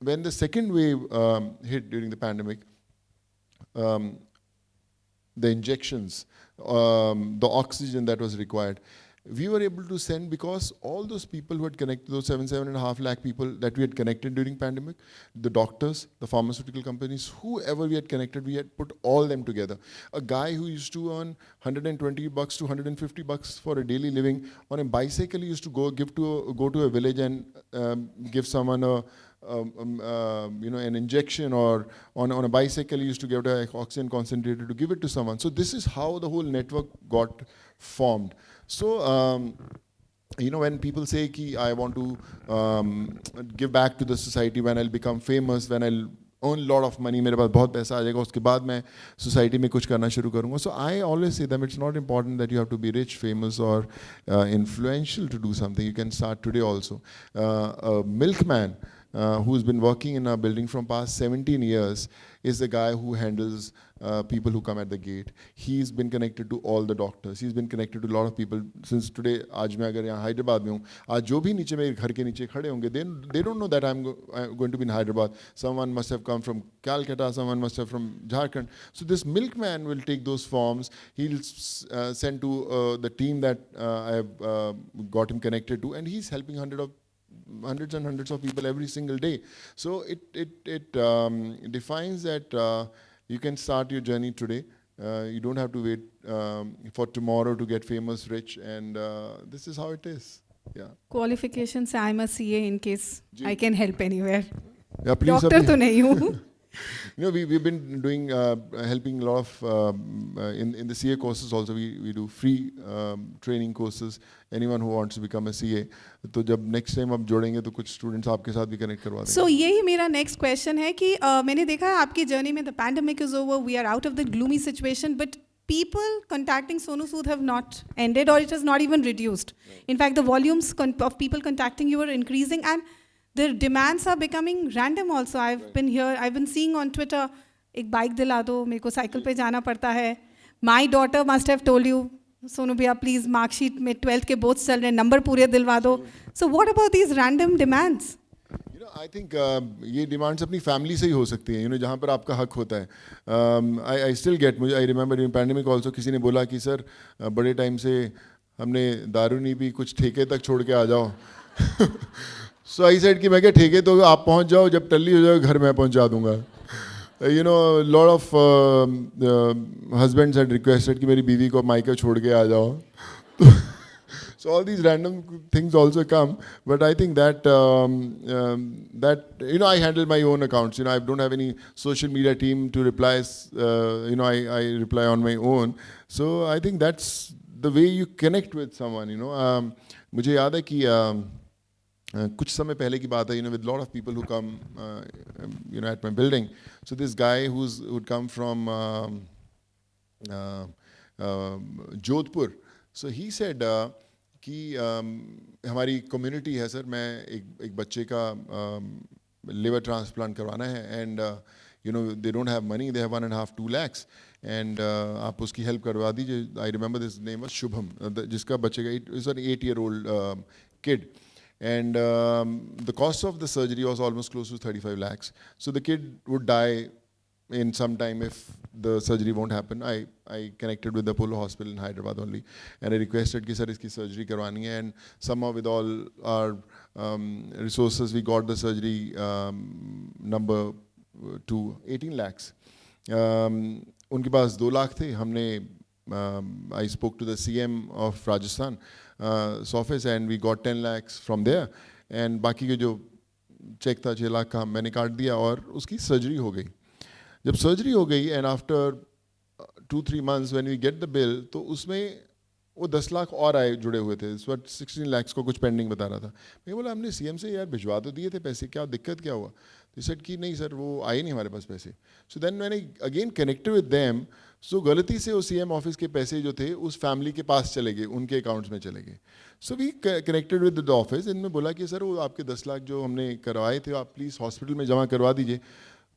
When the second wave hit during the pandemic, the injections, the oxygen that was required, we were able to send because all those people who had connected, those 7.5 lakh people that we had connected during pandemic, the doctors, the pharmaceutical companies, whoever we had connected, we had put all them together. A guy who used to earn $120 to $150 for a daily living on a bicycle, he used to go to a village and give someone you know, an injection, or on a bicycle he used to get an oxygen concentrator to give it to someone. So this is how the whole network got formed. So you know, when people say ki I want to give back to the society when I'll become famous, when I'll earn a lot of money, मेरे पास बहुत पैसा आ जाएगा, उसके बाद मैं society में कुछ करना शुरू करूँगा. So I always say them, it's not important that you have to be rich, famous, or influential to do something. You can start today also. A milkman who's been working in our building from past 17 years, is the guy who handles people who come at the gate. He's been connected to all the doctors. He's been connected to a lot of people since today. आज मैं अगर यहाँ हैदराबाद में हूँ, आज जो भी नीचे मेरे घर के नीचे खड़े होंगे, they don't know that I'm going to be in Hyderabad. Someone must have come from Calcutta. Someone must have from Jharkhand. So this milkman will take those forms. He'll send to the team that I have got him connected to, and he's helping hundreds and hundreds of people every single day. So it defines that you can start your journey today. You don't have to wait for tomorrow to get famous, rich, and this is how it is. Yeah. Qualification से I'm a CA in case I can help anywhere. Yeah, please. Doctor तो नहीं हूँ. We've been doing helping a lot of in the CA courses also. We do free training courses. Anyone who wants to become a CA. तो जब next time आप जोड़ेंगे तो कुछ students आपके साथ भी connect करवा देंगे. So यही मेरा next question है कि मैंने देखा है आपकी journey में the pandemic is over, we are out of the gloomy situation, but people contacting Sonu Sood have not ended, or it has not even reduced. In fact, the volumes of people contacting you are increasing, and the demands are becoming random also. I've been seeing on Twitter, एक bike दिला दो, मेरे को cycle पे जाना पड़ता है. My daughter must have told you, Sonu भैया please mark sheet में 12th के boards चल रहे हैं, number पूरे दिलवा दो. So what about these random demands? I think ये demands अपनी family से ही हो सकती हैं. जहाँ पर आपका हक होता है. I still get. I remember in pandemic also किसी ने बोला कि सर बड़े टाइम से हमने दारू नहीं पी, कुछ ठेके तक छोड़ के आ जाओ. So I said कि मैं क्या ठेके तो आप पहुँच जाओ, जब टल्ली हो जाओ घर मैं पहुँचा दूँगा. A lot of husbands had requested कि मेरी बीवी को मायका छोड़ के आ जाओ. So all these random things also come, but I think that I handle my own accounts. I don't have any social media team to reply. I reply on my own. So I think that's the way you connect with someone. मुझे याद है कि कुछ समय पहले की बात है, with a lot of people who come, at my building. So this guy who'd come from Jodhpur. So he said कि हमारी कम्युनिटी है सर, मैं एक बच्चे का liver transplant करवाना है, and they don't have money, they have 1.5-2 lakhs, and आप उसकी help करवा दीजिए. I remember this name was Shubham, जिसका बच्चे का is an 8-year-old kid. And the cost of the surgery was almost close to 35 lakhs. So the kid would die in some time if the surgery won't happen. I connected with the Apollo Hospital in Hyderabad only, and I requested कि sir इसकी surgery करवानी है, and somehow with all our resources we got the surgery number to 18 lakhs. उनके पास 2 लाख थे. हमने I spoke to the CM of Rajasthan office, and we got 10 lakhs from there, and बाकी के जो चेक था 6 लाख का मैंने काट दिया और उसकी सर्जरी हो गई. जब सर्जरी हो गई and after 2-3 months when we get the bill, तो उसमें वो 10 लाख और आए जुड़े हुए थे. इस वक्त 16 lakhs को कुछ पेंडिंग बता रहा था. मैं बोला हमने CM से यार भिजवा तो दिए थे पैसे, क्या दिक्कत क्या हुआ? They said कि नहीं सर वो आए नहीं हमारे पास पैसे. So then when I again connected with them, so गलती से वो CM ऑफिस के पैसे जो थे उस फैमिली के पास चले गए, उनके अकाउंट्स में चले गए. So we connected with the office, इनमें बोला कि सर वो आपके 10 लाख जो हमने करवाए थे आप प्लीज़ हॉस्पिटल में जमा करवा दीजिए.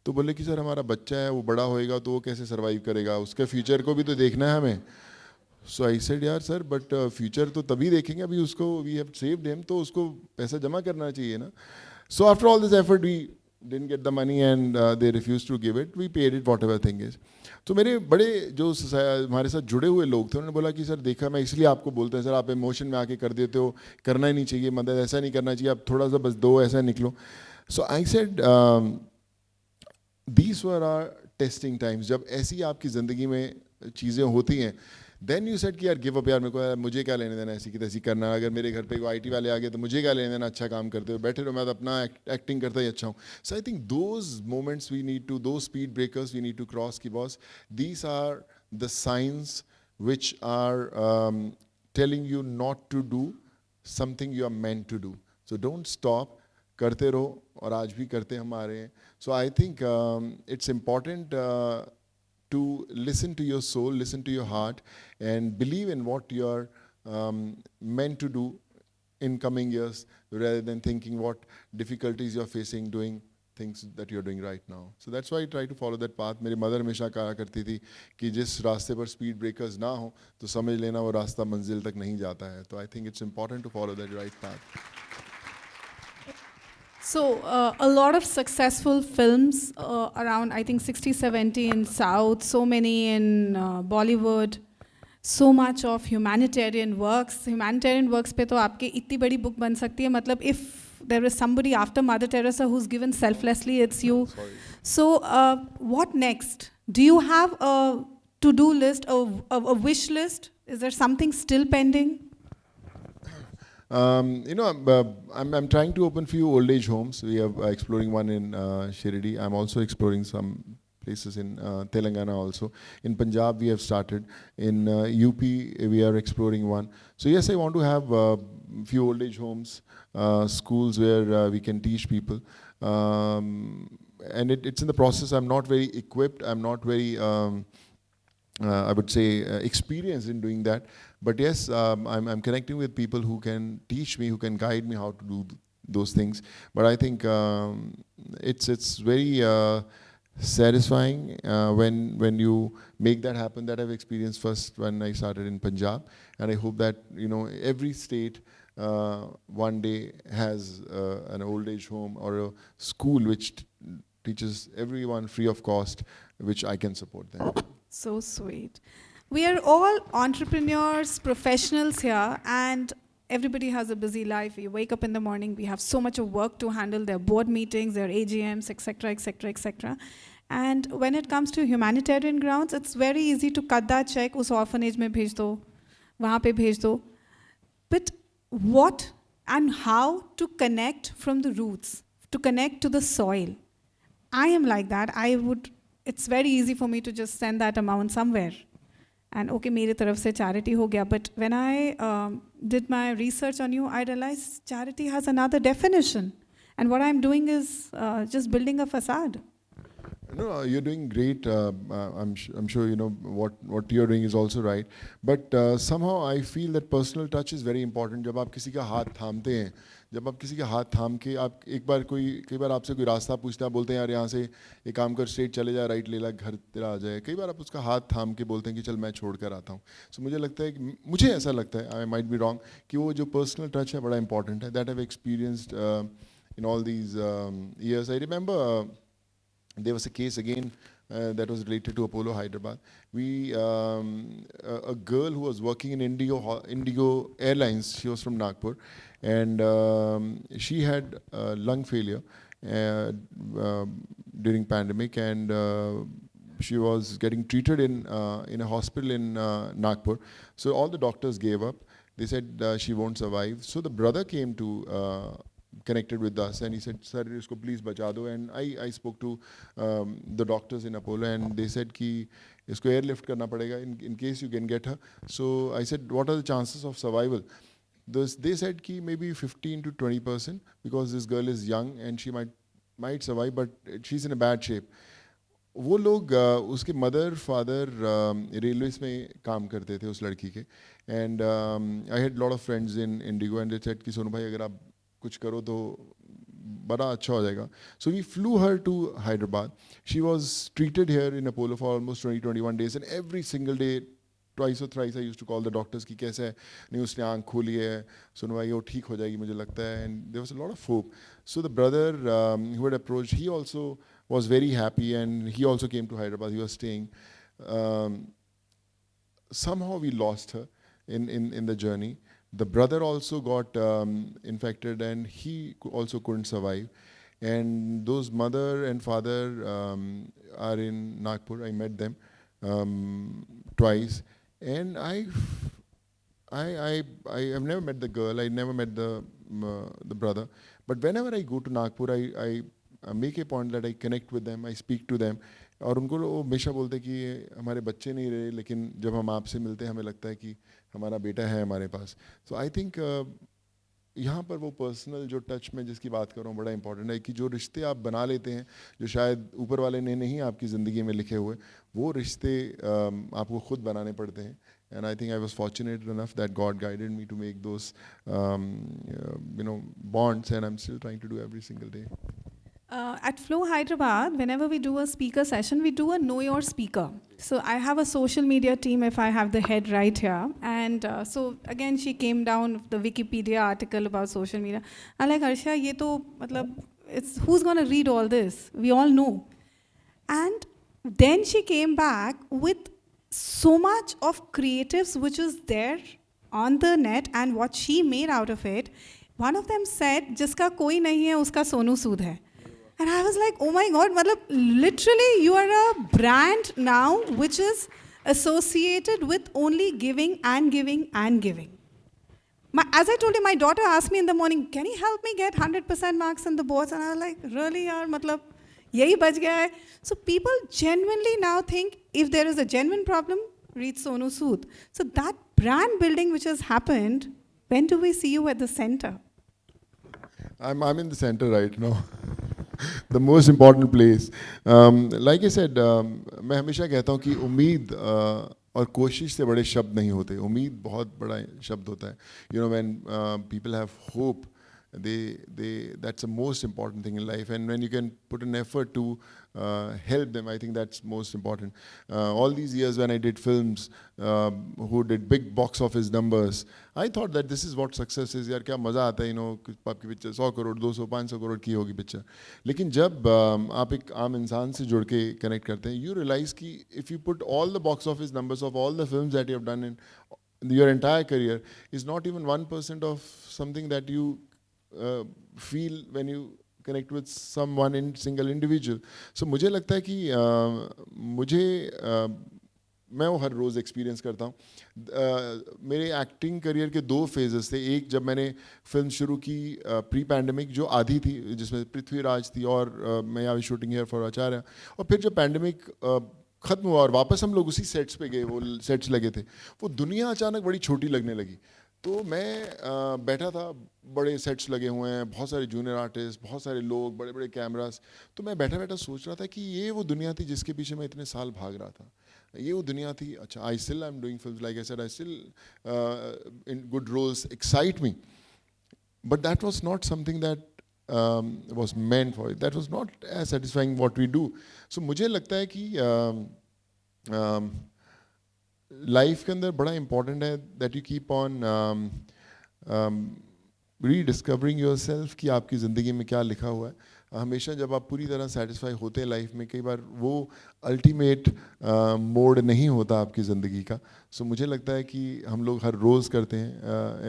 तो बोले कि सर हमारा बच्चा है, वो बड़ा होएगा तो वो कैसे सर्वाइव करेगा, उसके फ्यूचर को भी तो देखना है हमें. सो आई सेड यार सर बट फ्यूचर तो तभी देखेंगे, अभी उसको वी हैव सेव्ड हिम, तो उसको पैसा जमा करना चाहिए ना. So after all this effort we didn't get the money and they refused to give it. We paid it whatever thing is. तो मेरे बड़े जो हमारे साथ जुड़े हुए लोग थे उन्होंने बोला कि सर देखा मैं इसलिए आपको बोलते हैं सर आप इमोशन में आके कर देते हो, करना ही नहीं चाहिए, मदद ऐसा नहीं करना चाहिए, आप थोड़ा सा बस दो ऐसा निकलो. So I said these were our testing times. जब ऐसी आपकी ज़िंदगी में चीज़ें होती हैं, देन यू सेड कि यार गिव अप यार, मेरे को मुझे क्या लेने देना ऐसी की तैसी करना, अगर मेरे घर पे कोई IT वाले आ गए तो मुझे क्या लेने देना, अच्छा काम करते हो बैठे रहो, मैं तो अपना एक्टिंग करता ही अच्छा हूँ. So I think those moments we need to, दो speed breakers we need to cross की boss, these are the signs which are telling you not to do something you are meant to do. So don't stop, करते रहो, और आज भी करते हम आ रहे हैं. So I think it's important to listen to your soul, listen to your heart, and believe in what you're meant to do. in coming years, rather than thinking what difficulties you're facing doing things that you're doing right now. So that's why I try to follow that path. मेरी mother हमेशा कहा करती थी कि जिस रास्ते पर speed breakers ना हो तो समझ लेना वो रास्ता मंजिल तक नहीं जाता है. So I think it's important to follow that right path. So, a lot of successful films around, I think, 60, 70 in South, so many in Bollywood, so much of humanitarian works. Humanitarian works पे तो आपके इतनी बड़ी book बन सकती है. मतलब if there is somebody after Mother Teresa who's given selflessly, it's you. Sorry. So, what next? Do you have a to-do list, a wish list? Is there something still pending? I'm trying to open few old age homes. We are exploring one in Shirdi. I'm also exploring some places in Telangana also. In Punjab, we have started. In UP, we are exploring one. So yes, I want to have few old age homes, schools where we can teach people. And it's in the process. I'm not very equipped. I'm not very, I would say, experienced in doing that. But yes, I'm connecting with people who can teach me, who can guide me how to do those things. But I think it's very satisfying when you make that happen. That I've experienced first when I started in Punjab, and I hope that every state one day has an old age home or a school which teaches everyone free of cost, which I can support them. So sweet. We are all entrepreneurs, professionals here, and everybody has a busy life. We wake up in the morning, we have so much of work to handle, their board meetings, their AGMs, etc., etc., etc. And when it comes to humanitarian grounds, it's very easy to cut that check, उस orphanage में भेज दो, वहाँ पे भेज दो. But what and how to connect from the roots, to connect to the soil? I am like that. It's very easy for me to just send that amount somewhere. And okay, मेरे तरफ से charity हो गया. But when I did my research on you, I realized charity has another definition. And what I'm doing is just building a facade. No, you're doing great. I'm sure what you're doing is also right. But somehow I feel that personal touch is very important. जब आप किसी का हाथ थामते हैं, जब आप किसी का हाथ थाम के आप कई बार आपसे कोई रास्ता पूछते हैं, आप बोलते हैं यार यहाँ से एक काम कर, स्ट्रेट चले जा, राइट ले ला, घर तेरा आ जाए. कई बार आप उसका हाथ थाम के बोलते हैं कि चल मैं छोड़ कर आता हूँ. सो मुझे ऐसा लगता है, आई माइट बी रॉन्ग, कि वो जो पर्सनल टच है बड़ा इंपॉर्टेंट है. That have experienced in all these years. I remember there was a case again that was related to Apollo Hyderabad. A girl who was working in Indigo Airlines, she was from Nagpur, and she had lung failure during pandemic, and she was getting treated in a hospital in Nagpur. So all the doctors gave up. They said she won't survive. So the brother came to connected with us, and he said, sir, isko please bacha do. And I spoke to the doctors in Apollo, and they said ki isko airlift karna padega in case you can get her. So I said, what are the chances of survival? They said ki maybe 15 to 20%, because this girl is young and she might survive, but she's in a bad shape. वो लोग उसके mother father railways में काम करते थे उस लड़की के. And I had lot of friends in Indigo, and they said कि सोनू भाई अगर आप कुछ करो तो बड़ा अच्छा हो जाएगा. So we flew her to Hyderabad. She was treated here in Apollo for almost 20-21 days, and every single day twice or thrice I used to call the doctors कि कैसे है, नहीं उसने आँख खोली है, सुनो भाई वो ठीक हो जाएगी मुझे लगता है. And there was a lot of hope. So the brother who had approached, he also was very happy, and he also came to Hyderabad. He was staying. Somehow we lost her in the journey. The brother also got infected, and he also couldn't survive. And those mother and father are in Nagpur. I met them twice, and I have never met the girl. I never met the brother. But whenever I go to Nagpur, I make a point that I connect with them. I speak to them. और उनको वो हमेशा बोलते हैं कि हमारे बच्चे नहीं रहे, लेकिन जब हम आपसे मिलते हैं हमें लगता है कि हमारा बेटा है हमारे पास. So I think यहाँ पर वो पर्सनल जो टच में जिसकी बात कर रहा हूँ बड़ा इंपॉर्टेंट है कि जो रिश्ते आप बना लेते हैं जो शायद ऊपर वाले ने नहीं आपकी ज़िंदगी में लिखे हुए, वो रिश्ते आपको खुद बनाने पड़ते हैं. And I think I was fortunate enough that God guided me to make those, bonds, and I'm still trying to do every single day. At Flow Hyderabad, whenever we do a speaker session, we do a know your speaker. So I have a social media team if I have the head right here. And so again, she came down with the Wikipedia article about social media. I'm like, Harsha, ye to, matlab, who's going to read all this? We all know. And then she came back with so much of creatives which is there on the net and what she made out of it. One of them said, jiska koi nahi hai, uska Sonu Sood hai. And I was like, oh my God, matlab, literally you are a brand now which is associated with only giving and giving and giving. As I told you, my daughter asked me in the morning, can you help me get 100% marks on the boards? And I was like, really yaar, matlab, yahi bach gaya hai. So people genuinely now think if there is a genuine problem, read Sonu Sood. So that brand building which has happened, when do we see you at the center? I'm in the center right now. The most important place. Like I said, मैं हमेशा कहता हूँ कि उम्मीद और कोशिश से बड़े शब्द नहीं होते. उम्मीद बहुत बड़ा शब्द होता है. You know, when people have hope, that's the most important thing in life. And when you can put an effort to help them, I think that's most important. All these years when I did films who did big box office numbers, I thought that this is what success is. यार क्या मज़ा आता है, आपकी picture 100 crore 200 500 crore की होगी picture. लेकिन जब आप एक आम इंसान से जुड़ के कनेक्ट करते हैं, you realize कि if you put all the box office numbers of all the films that you have done in your entire career is not even 1% of something that you feel when you connect with someone in single individual. So मुझे लगता है कि मैं वो हर रोज़ experience करता हूँ. मेरे acting career के 2 फेजेस थे. एक जब मैंने फिल्म शुरू की प्री पैंडमिक जो आधी थी जिसमें पृथ्वीराज थी और मैं आई शूटिंग हियर फॉर आचार्य. और फिर जब पैंडमिक ख़त्म हुआ और वापस हम लोग उसी सेट्स पे गए, वो सेट्स लगे थे, वो दुनिया अचानक बड़ी छोटी लगने लगी. तो मैं बैठा था, बड़े सेट्स लगे हुए हैं, बहुत सारे जूनियर आर्टिस्ट, बहुत सारे लोग, बड़े बड़े कैमरास. तो मैं बैठा बैठा सोच रहा था कि ये वो दुनिया थी जिसके पीछे मैं इतने साल भाग रहा था. ये वो दुनिया थी. अच्छा, I am doing films, like I said, I still in good roles excite me, but that was not something that was meant for it. That was not as satisfying what we do. So मुझे लगता है कि life के अंदर बड़ा important है that you keep on rediscovering yourself कि आपकी ज़िंदगी में क्या लिखा हुआ है. हमेशा जब आप पूरी तरह सेटिस्फाई होते हैं लाइफ में, कई बार वो अल्टीमेट मोड नहीं होता आपकी ज़िंदगी का. सो मुझे लगता है कि हम लोग हर रोज़ करते हैं.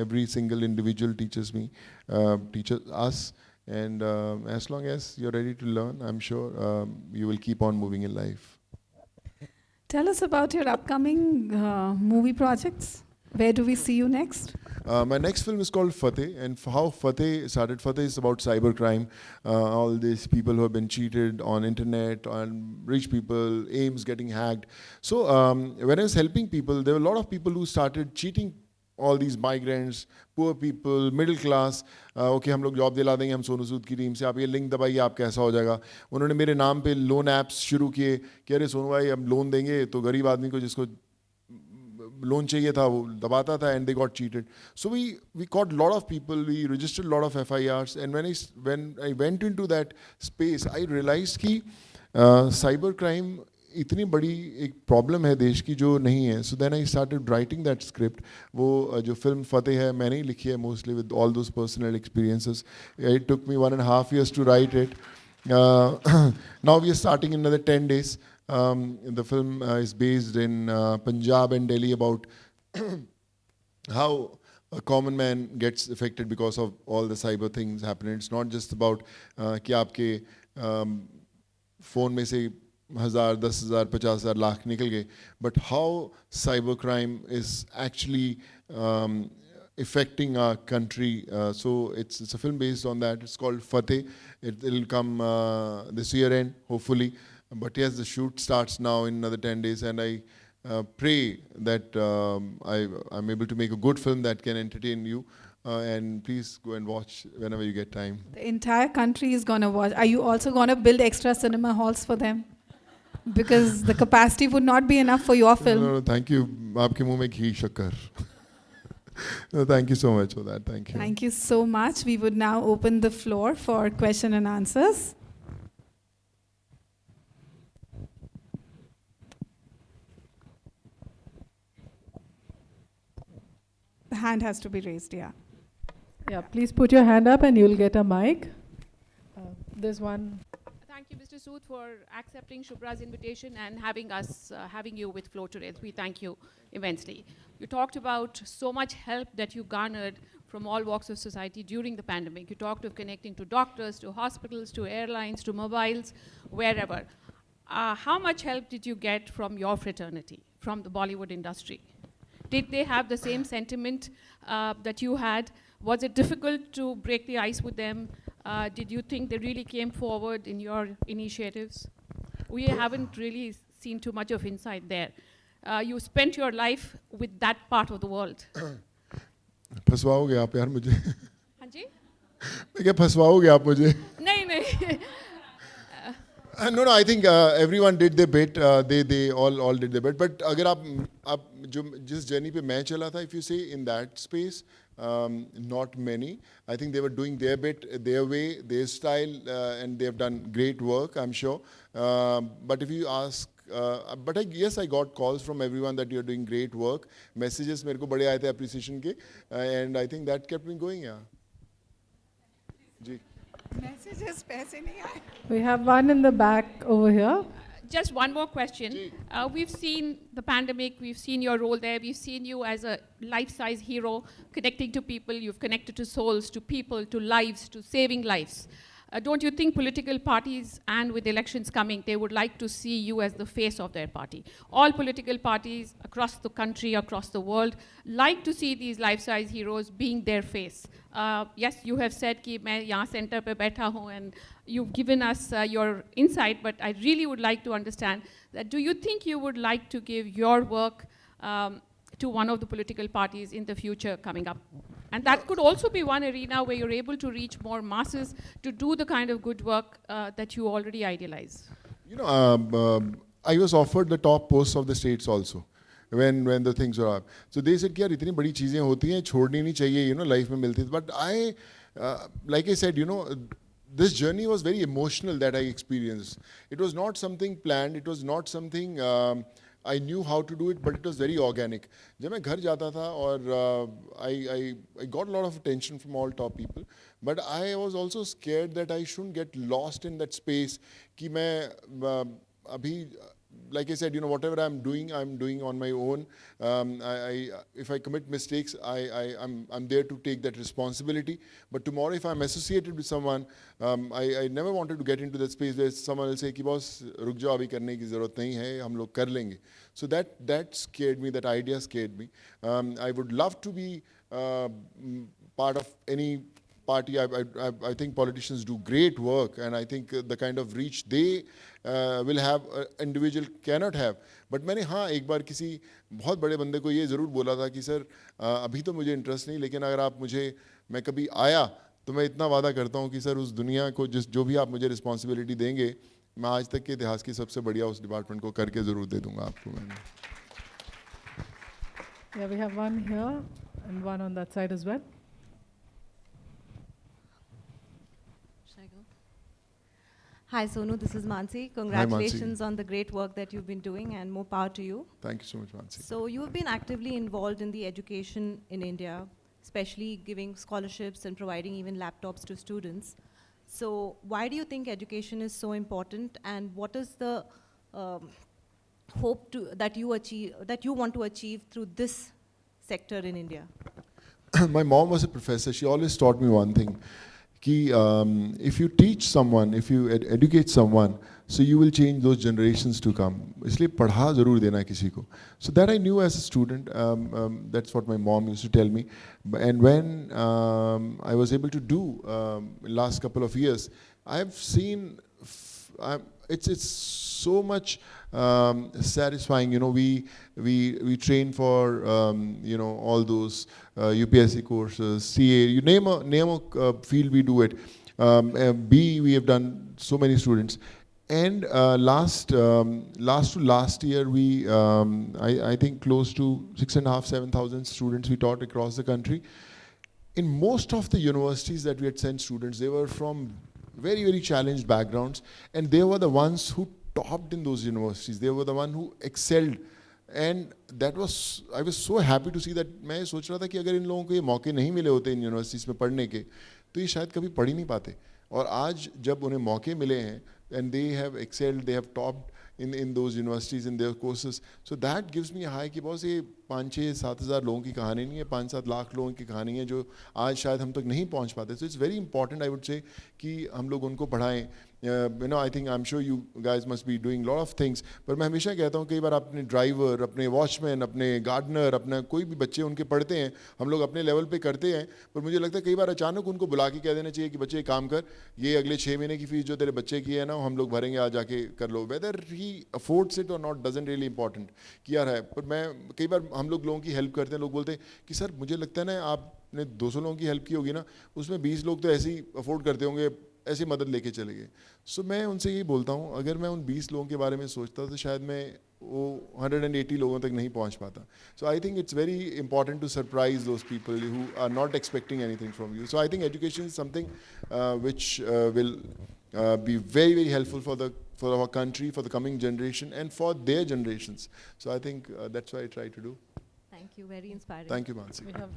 Every single individual teachers me, teachers us, and as long as you're ready to learn, I'm sure you will keep on moving in life. Tell us about your upcoming movie projects. Where do we see you next? My next film is called Fateh, and how Fateh started. Fateh is about cybercrime. All these people who have been cheated on internet, on rich people, aims getting hacked. So when I was helping people, there were a lot of people who started cheating all these migrants, poor people, middle class. Okay, हम लोग job दिला देंगे हम सोनू सूद की team से, आप ये link दबाइए आपका ऐसा हो जाएगा. उन्होंने मेरे नाम पे लोन ऐप्स शुरू किए कि अरे सोनू भाई हम लोन देंगे, तो गरीब आदमी को जिसको लोन चाहिए था वो दबाता था, and they got cheated. So we caught a lot of people, we registered a lot of FIRs, and when I went into that space, I realized कि cyber crime इतनी बड़ी एक प्रॉब्लम है देश की जो नहीं है. So then I started writing that script. वो जो फिल्म फतेह है मैंने ही लिखी है mostly with all those personal experiences. It took me 1.5 years to write it. Now we are starting in another 10 days. The film is based in Punjab and Delhi about how a common man gets affected because of all the cyber things happening. It's not just about कि आपके phone में से 1,000, 10,000, 50,000, लाख निकल गए, but how cybercrime is actually affecting our country. So it's a film based on that. It's called Fateh. It'll come this year end, hopefully. But yes, the shoot starts now in another 10 days, and I pray that I'm able to make a good film that can entertain you. and please go and watch whenever you get time. The entire country is going to watch. Are you also going to build extra cinema halls for them? Because the capacity would not be enough for your film. No, thank you. आपके मुंह में घी शक्कर. No, thank you so much for that. Thank you. Thank you so much. We would now open the floor for question and answers. The hand has to be raised, yeah. Yeah, please put your hand up and you'll get a mic. There's one. Thank you, Mr. Sood, for accepting Shubra's invitation and having you with Flow today. We thank you immensely. You talked about so much help that you garnered from all walks of society during the pandemic. You talked of connecting to doctors, to hospitals, to airlines, to mobiles, wherever. How much help did you get from your fraternity, from the Bollywood industry? Did they have the same sentiment that you had? Was it difficult to break the ice with them? Did you think they really came forward in your initiatives? We haven't really seen too much of insight there. You spent your life with that part of the world. फंसवाओगे आप यार मुझे? हाँ जी? मैं क्या फंसवाओगे आप मुझे? नहीं नहीं. No, I think everyone did their bit. They all did their bit. But अगर आप जो जिस journey पे मैं चला था, if you say in that space, not many. I think they were doing their bit, their way, their style, and they have done great work, I'm sure. But if you ask, yes, I got calls from everyone that you're doing great work. Messages मेरे को बड़े आए थे appreciation के, and I think that kept me going, yeah. Ji. Messages, पैसे नहीं आए. We have one in the back over here. Just one more question. We've seen the pandemic, we've seen your role there, we've seen you as a life-size hero connecting to people, you've connected to souls, to people, to lives, to saving lives. Don't you think political parties, and with elections coming, they would like to see you as the face of their party? All political parties across the country, across the world, like to see these life-size heroes being their face. Yes, you have said that मैं यहाँ center पे बैठा हूँ, and you've given us your insight, but I really would like to understand that do you think you would like to give your work to one of the political parties in the future coming up? And that could also be one arena where you're able to reach more masses to do the kind of good work that you already idealize. You know, I was offered the top posts of the states also when the things were up. So they said कि यार इतनी बड़ी चीजें होती हैं छोड़नी नहीं चाहिए, you know, life में मिलती है. But I, like I said, you know, this journey was very emotional that I experienced. It was not something planned. It was not something I knew how to do it, but it was very organic. जब मैं घर जाता था और I got a lot of attention from all top people, but I was also scared that I shouldn't get lost in that space. कि मैं अभी, like I said, you know, whatever I'm doing on my own. If I commit mistakes, I'm there to take that responsibility. But tomorrow, if I'm associated with someone, I never wanted to get into that space where someone will say, "कि boss, रुक जाओ, अभी करने की ज़रूरत नहीं है, हम लोग कर लेंगे." So that scared me. That idea scared me. I would love to be part of any party. I think politicians do great work, and I think the kind of reach they will have, individual cannot have. But मैंने हाँ एक बार किसी बहुत बड़े बंदे को ये ज़रूर बोला था कि सर अभी तो मुझे इंटरेस्ट नहीं, लेकिन अगर आप मैं कभी आया तो मैं इतना वादा करता हूँ कि सर उस दुनिया को जो भी आप मुझे रिस्पॉन्सिबिलिटी देंगे, मैं आज तक के इतिहास की सबसे बढ़िया उस डिपार्टमेंट को करके ज़रूर दे दूँगा आपको मैंने. Yeah, we have one here and one on that side as well. Hi Sonu, this is Mansi. Congratulations on the great work that you've been doing, and more power to you. Thank you so much, Mansi. So you have been actively involved in the education in India, especially giving scholarships and providing even laptops to students. So why do you think education is so important, and what is the hope that you want to achieve through this sector in India? My mom was a professor. She always taught me one thing. Ki, if you teach someone, if you educate someone, so you will change those generations to come. इसलिए पढ़ा ज़रूर देना किसी को. So that I knew as a student. That's what my mom used to tell me. And when I was able to do last couple of years, I've seen it's so much satisfying. We train for all those UPSC courses, CA. You name a field, we do it. B, we have done so many students. And last to last year, I think close to 6,500, 7,000 students we taught across the country. In most of the universities that we had sent students, they were from very, very challenged backgrounds, and they were the ones who topped in those universities. They were the one who excelled. And I was so happy to see that. मैं सोच रहा था कि अगर इन लोगों को ये मौके नहीं मिले होते इन यूनिवर्सिटीज़ में पढ़ने के, तो ये शायद कभी पढ़ ही नहीं पाते. और आज जब उन्हें मौके मिले हैं, and they have excelled, they have topped in those universities, in their courses. So that gives me a high कि बहुत से 5-6-7 हज़ार लोगों की कहानी नहीं है, 5-7 लाख लोगों की कहानी है जो आज शायद हम तक नहीं पहुंच पाते. So it's very important, I would say, कि हम लोग उनको पढ़ाएं. I think, I'm sure you guys must be doing a lot of things. पर मैं हमेशा कहता हूँ कई बार अपने ड्राइवर, अपने वॉचमैन, अपने गार्डनर, अपना कोई भी बच्चे उनके पढ़ते हैं, हम लोग अपने लेवल पे करते हैं, पर मुझे लगता है कई बार अचानक उनको बुला के कह देना चाहिए कि बच्चे काम कर, ये अगले 6 महीने की फीस जो तेरे बच्चे की है ना, हम लोग भरेंगे, आ जाके कर लो. वेदर ही अफोर्ड्स इट और नॉट डजंट रियली इंपॉर्टेंट कि यार है. पर मैं कई बार हम लोग लोगों की हेल्प करते हैं, लोग बोलते हैं कि सर मुझे लगता है ना आपने 200 लोगों की हेल्प की होगी ना, उसमें 20 लोग तो ऐसे ही अफोर्ड करते होंगे, ऐसी मदद लेके चले गए. सो मैं उनसे यही बोलता हूँ, अगर मैं उन 20 लोगों के बारे में सोचता तो शायद मैं वो 180 लोगों तक नहीं पहुँच पाता. So I think it's very important to surprise those people who are not expecting anything from you. So I think education is something which will be very, very helpful for our country, for the coming generation, and for their generations. So I think that's what I try to do. Thank you, very inspiring. Thank you, Mansi. We have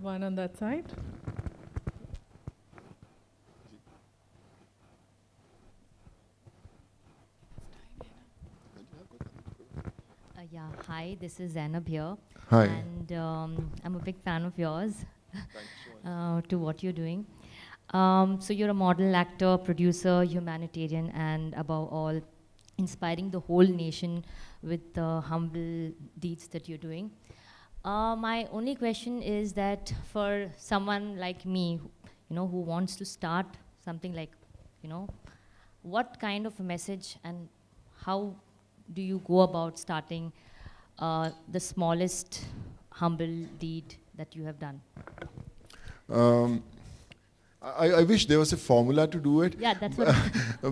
one on that side. Yeah, hi, this is Zainab here. Hi. And I'm a big fan of yours. Thank you so much. To what you're doing. So you're a model, actor, producer, humanitarian, and above all, inspiring the whole nation with the humble deeds that you're doing. My only question is that for someone like me, who wants to start something like, what kind of a message and how do you go about starting the smallest humble deed that you have done? I wish there was a formula to do it. Yeah, that's what.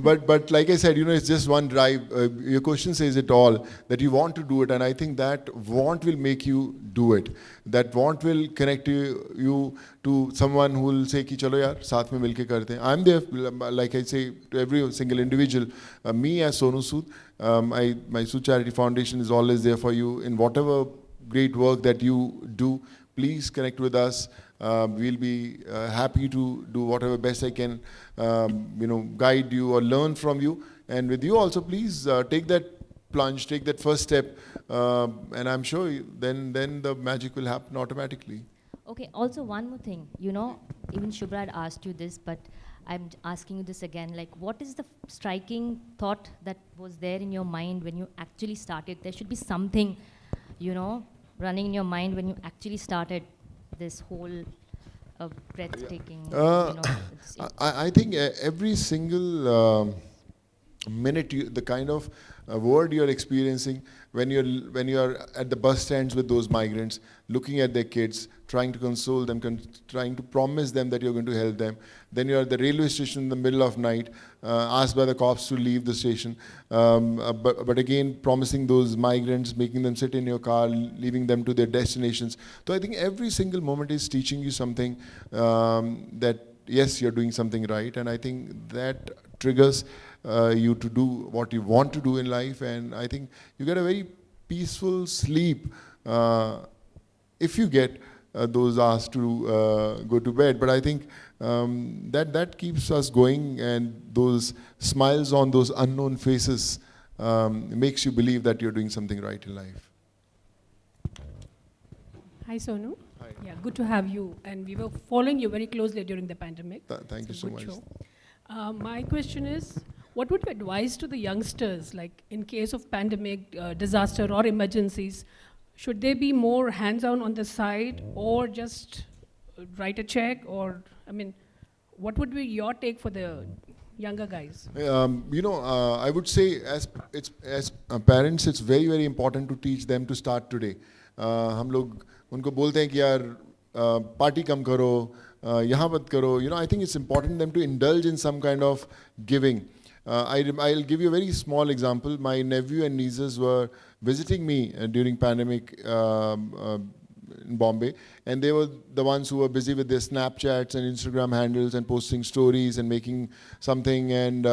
but like I said, it's just one drive. Your question says it all, that you want to do it, and I think that want will make you do it. That want will connect you to someone who will say कि चलो यार साथ में मिलके करते हैं. I'm there, like I say to every single individual. Me as Sonu Sood, my Sood Charity Foundation is always there for you in whatever great work that you do. Please connect with us. We'll be happy to do whatever best I can, guide you or learn from you. And with you also, please take that plunge, take that first step, and I'm sure then the magic will happen automatically. Okay, also one more thing, even Shubhra had asked you this, but I'm asking you this again, like what is the striking thought that was there in your mind when you actually started? There should be something, running in your mind when you actually started this whole breathtaking. I think every single minute, the kind of word you're experiencing when you're at the bus stands with those migrants, looking at their kids, trying to console them, trying to promise them that you're going to help them. Then you're at the railway station in the middle of night, asked by the cops to leave the station, but again promising those migrants, making them sit in your car, leaving them to their destinations. So I think every single moment is teaching you something, that yes, you're doing something right, and I think that triggers you to do what you want to do in life, and I think you get a very peaceful sleep if you get those asked to go to bed. But I think that keeps us going, and those smiles on those unknown faces makes you believe that you're doing something right in life. Hi, Sonu. Hi. Yeah, good to have you. And we were following you very closely during the pandemic. Thank you so much. My question is, what would you advise to the youngsters, like in case of pandemic, disaster or emergencies? Should they be more hands-on on the side or just write a check? Or, what would be your take for the younger guys? I would say as parents, it's very very important to teach them to start today. हम लोग उनको बोलते हैं कि यार party कम करो, यहाँ मत करो. I think it's important them to indulge in some kind of giving. I'll give you a very small example. My nephew and nieces were visiting me during pandemic in Bombay, and they were the ones who were busy with their Snapchats and Instagram handles and posting stories and making something. And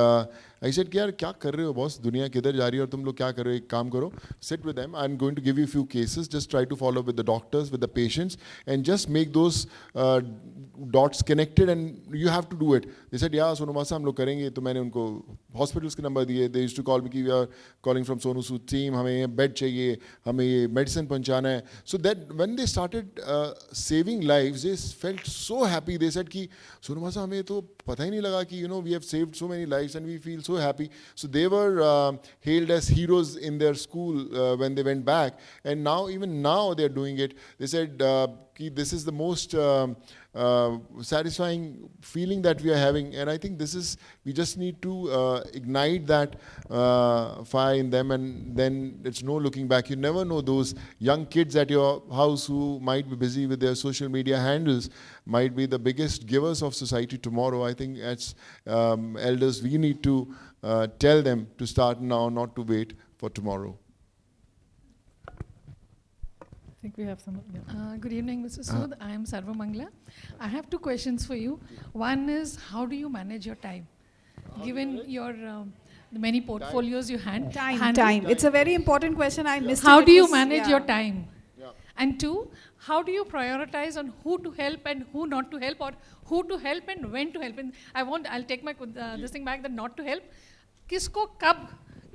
I said, यार क्या कर रहे हो boss, दुनिया किधर जा रही है और तुम लोग क्या कर रहे हो, एक काम करो, sit with them. I'm going to give you a few cases. Just try to follow with the doctors, with the patients, and just make those dots connected, and you have to do it. They said, yeah, Sonu Masa, हम लोग करेंगे. तो मैंने उनको hospitals के number दिए. They used to call me कि we are calling from Sonu Sood team, हमें ये bed चाहिए, हमें ये medicine पहुंचाना है. So that when they started saving lives, they felt so happy. They said कि Sonu Masa, हमें तो पता ही नहीं लगा कि we have saved so many lives and we feel so happy. So they were hailed as heroes in their school when they went back, and even now they are doing it. They said कि this is the most satisfying feeling that we are having, and I think we just need to ignite that fire in them, and then it's no looking back. You never know, those young kids at your house who might be busy with their social media handles might be the biggest givers of society tomorrow. I think as elders, we need to tell them to start now, not to wait for tomorrow. I think we have some. Yeah. Good evening, Mr. Sood. I am Sarva Mangla. I have two questions for you. One is, how do you manage your time? Given your the many portfolios you handle. Time. It's a very important question. I missed it. How do you manage your time? And two, how do you prioritize on who to help and who not to help, or who to help and when to help? And I'll take my this thing back, that not to help. Kisko kab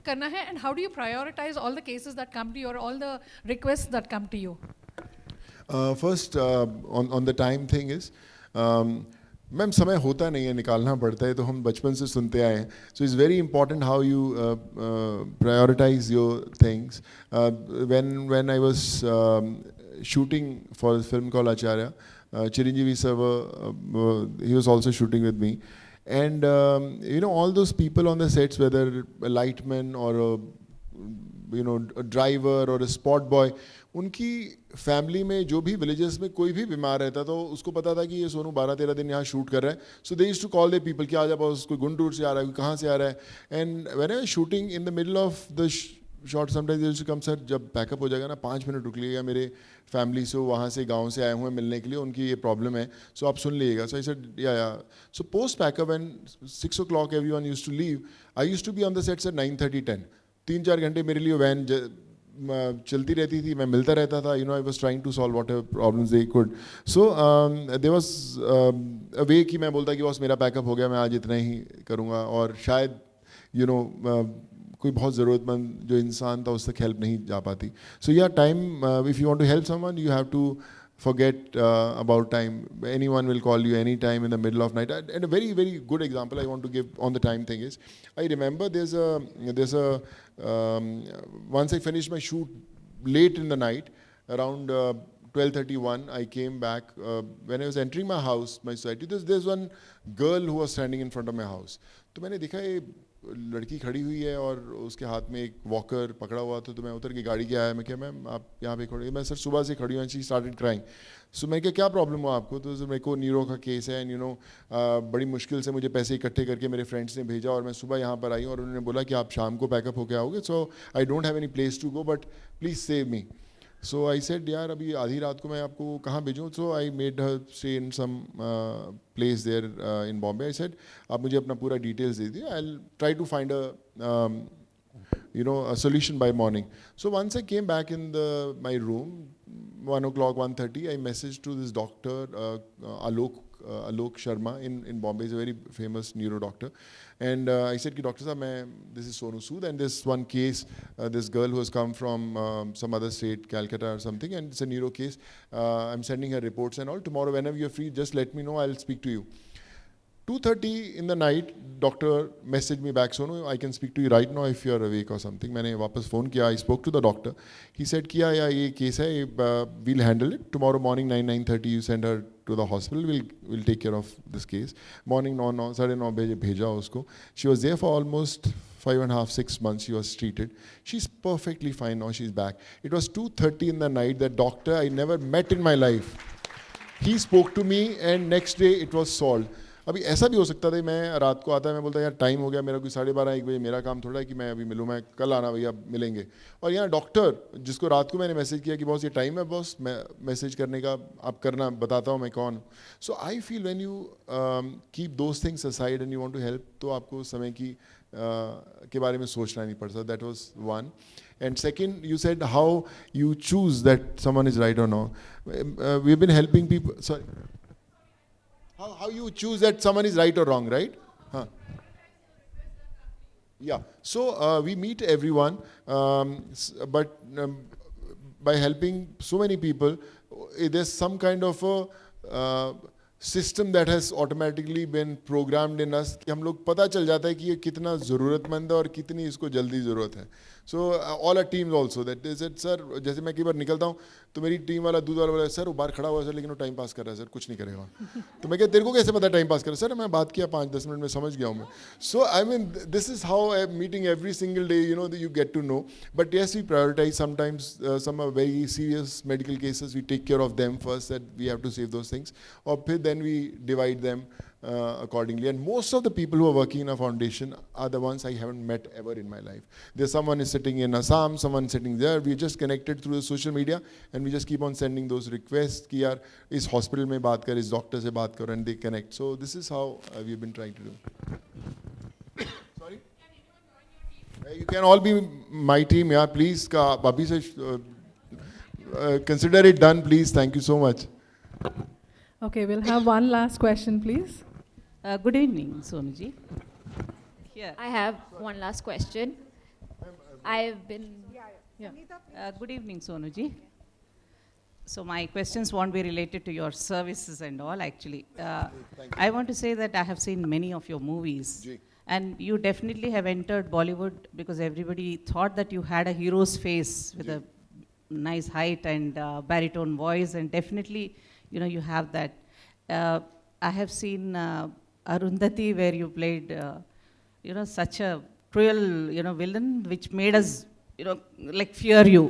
karna hai, and how do you prioritize all the cases that come to you or all the requests that come to you? First, on the time thing is, ma'am समय होता नहीं है, निकालना पड़ता है, तो हम बचपन से सुनते आए हैं. So it's very important how you prioritize your things. When I was shooting for a film called Acharya, Chiranjeevi sir, he was also shooting with me. And all those people on the sets, whether a lightman or a driver or a spot boy, उनकी family में जो भी villages में कोई भी बीमार रहता तो उसको पता था कि ये सोनू 12-13 दिन यहाँ शूट कर रहा है. So they used to call the people कि आ जा बॉस, कोई गुंटूर से आ रहा है, कोई कहाँ से आ रहा है. And when I was shooting in the middle of the shot, sometimes they used to come, sir जब पैकअप हो जाएगा ना 5 मिनट रुक लीजिएगा, मेरे फैमिली से वहाँ से गाँव से आए हुए हैं मिलने के लिए, उनकी ये प्रॉब्लम है, सो आप सुन लीजिएगा. सो I said yeah. So post pack up and 6 o'clock everyone used to leave. I used to be on the sets at 9:30-10. 3-4 घंटे मेरे लिए वैन चलती रहती थी, मैं मिलता रहता था. I was trying to solve whatever problems they could. So there was a way कि मैं बोलता कि बॉस मेरा पैकअप हो गया, मैं आज इतना ही करूँगा, और शायद कोई बहुत ज़रूरतमंद जो इंसान था उस तक हेल्प नहीं जा पाती. So yeah time, if you want to help someone, you have to forget about time. Anyone will call you anytime in the middle of night. And a very, very good example I want to give on the time thing is, I remember there's a once I finished my shoot late in the night, around 12:31, I came back. When I was entering my house, my society, there's one girl who was standing in front of my house. तो मैंने देखा ये लड़की खड़ी हुई है और उसके हाथ में एक वॉकर पकड़ा हुआ था. तो मैं उतर के गाड़ी के आया, मैं क्या मैम आप यहाँ पे खड़ी, मैं सर सुबह से खड़ी हूँ. She started crying. सो मैं क्या प्रॉब्लम हुआ आपको? तो मेरे को नीरो का केस है, एंड बड़ी मुश्किल से मुझे पैसे इकट्ठे करके मेरे फ्रेंड्स ने भेजा, और मैं सुबह यहाँ पर आई और उन्होंने बोला कि आप शाम को पैकअप होके आओगे. So I don't have any place to go, but please save me. So I said यार अभी आधी रात को मैं आपको कहाँ भेजूँ? So I made her stay in some place there in Bombay. I said आप मुझे अपना पूरा डिटेल्स दे दिए, I will try to find a solution by morning. So once I came back in my room, 1 o'clock, 1:30, I messaged to this doctor, Alok Sharma in Bombay. He's a very famous neuro doctor. And I said, Doctor Sahab, this is Sonu Sood, and this one case, this girl who has come from some other state, Calcutta or something, and it's a neuro case. I'm sending her reports and all. Tomorrow, whenever you're free, just let me know, I'll speak to you. 2:30 in the night, doctor messaged me back, Sonu, I can speak to you right now if you are awake or something. मैंने वापस phone किया, I spoke to the doctor. He said कि yeah, ये case है, we'll handle it. Tomorrow morning 9:30 you send her to the hospital. We'll take care of this case. Morning 9 साढ़े 9 बजे भेजा उसको. She was there for almost 5.5, 6 months. She was treated. She's perfectly fine now. She's back. It was 2:30 in the night. That doctor I never met in my life. He spoke to me and next day it was solved. अभी ऐसा भी हो सकता था मैं रात को आता है मैं बोलता यार टाइम हो गया मेरा कोई 12:30 1 बजे मेरा काम थोड़ा है कि मैं अभी मिलूँ मैं कल आना भैया मिलेंगे और यहाँ डॉक्टर जिसको रात को मैंने मैसेज किया कि बॉस ये टाइम है बॉस मैं मैसेज करने का आप करना बताता हूँ मैं कौन so I feel when you keep those things aside and you want to help तो आपको समय की के बारे में सोचना नहीं पड़ता that was one and second you said how you choose that someone is right or no we've been helping people sorry how you choose that someone is right or wrong, right? Huh. Yeah. So we meet everyone, but by helping so many people, there's some kind of a system that has automatically been programmed in us कि हम लोग पता चल जाता है कि ये कितना ज़रूरतमंद है और कितनी इसको जल्दी ज़रूरत है so all our teams also that is it sir जैसे मैं कई बार निकलता हूँ तो मेरी टीम वाला दूध वाला बोला सर वो बाहर खड़ा हुआ है सर लेकिन वो टाइम पास कर रहा है सर कुछ नहीं करेगा तो मैं क्या तेरे को कैसे पता टाइम पास कर रहा है सर मैं बात किया 5-10 मिनट में समझ गया हूँ मैं so I mean this is how I am meeting every single day you know you get to know but yes we prioritize sometimes some are very serious medical cases we take care of them first that we have to save those things और फिर then we divide them accordingly and most of the people who are working in a foundation are the ones I haven't met ever in my life there's someone is sitting in Assam someone sitting there we just connected through the social media and we just keep on sending those requests कि यार इस hospital में बात कर इस doctor से बात करो and they connect so this is how we've been trying to do sorry you can all be my team yeah please अभी से consider it done please thank you so much Okay, we'll have one last question, please. Good evening, Sonuji. Here. I have one last question. I've been... Good evening, Sonuji. So my questions won't be related to your services and all, actually. I want to say that I have seen many of your movies. And you definitely have entered Bollywood because everybody thought that you had a hero's face with a nice height and baritone voice, and definitely you know, you have that. I have seen Arundhati where you played, you know, such a cruel, you know, villain which made us, you know, like fear you.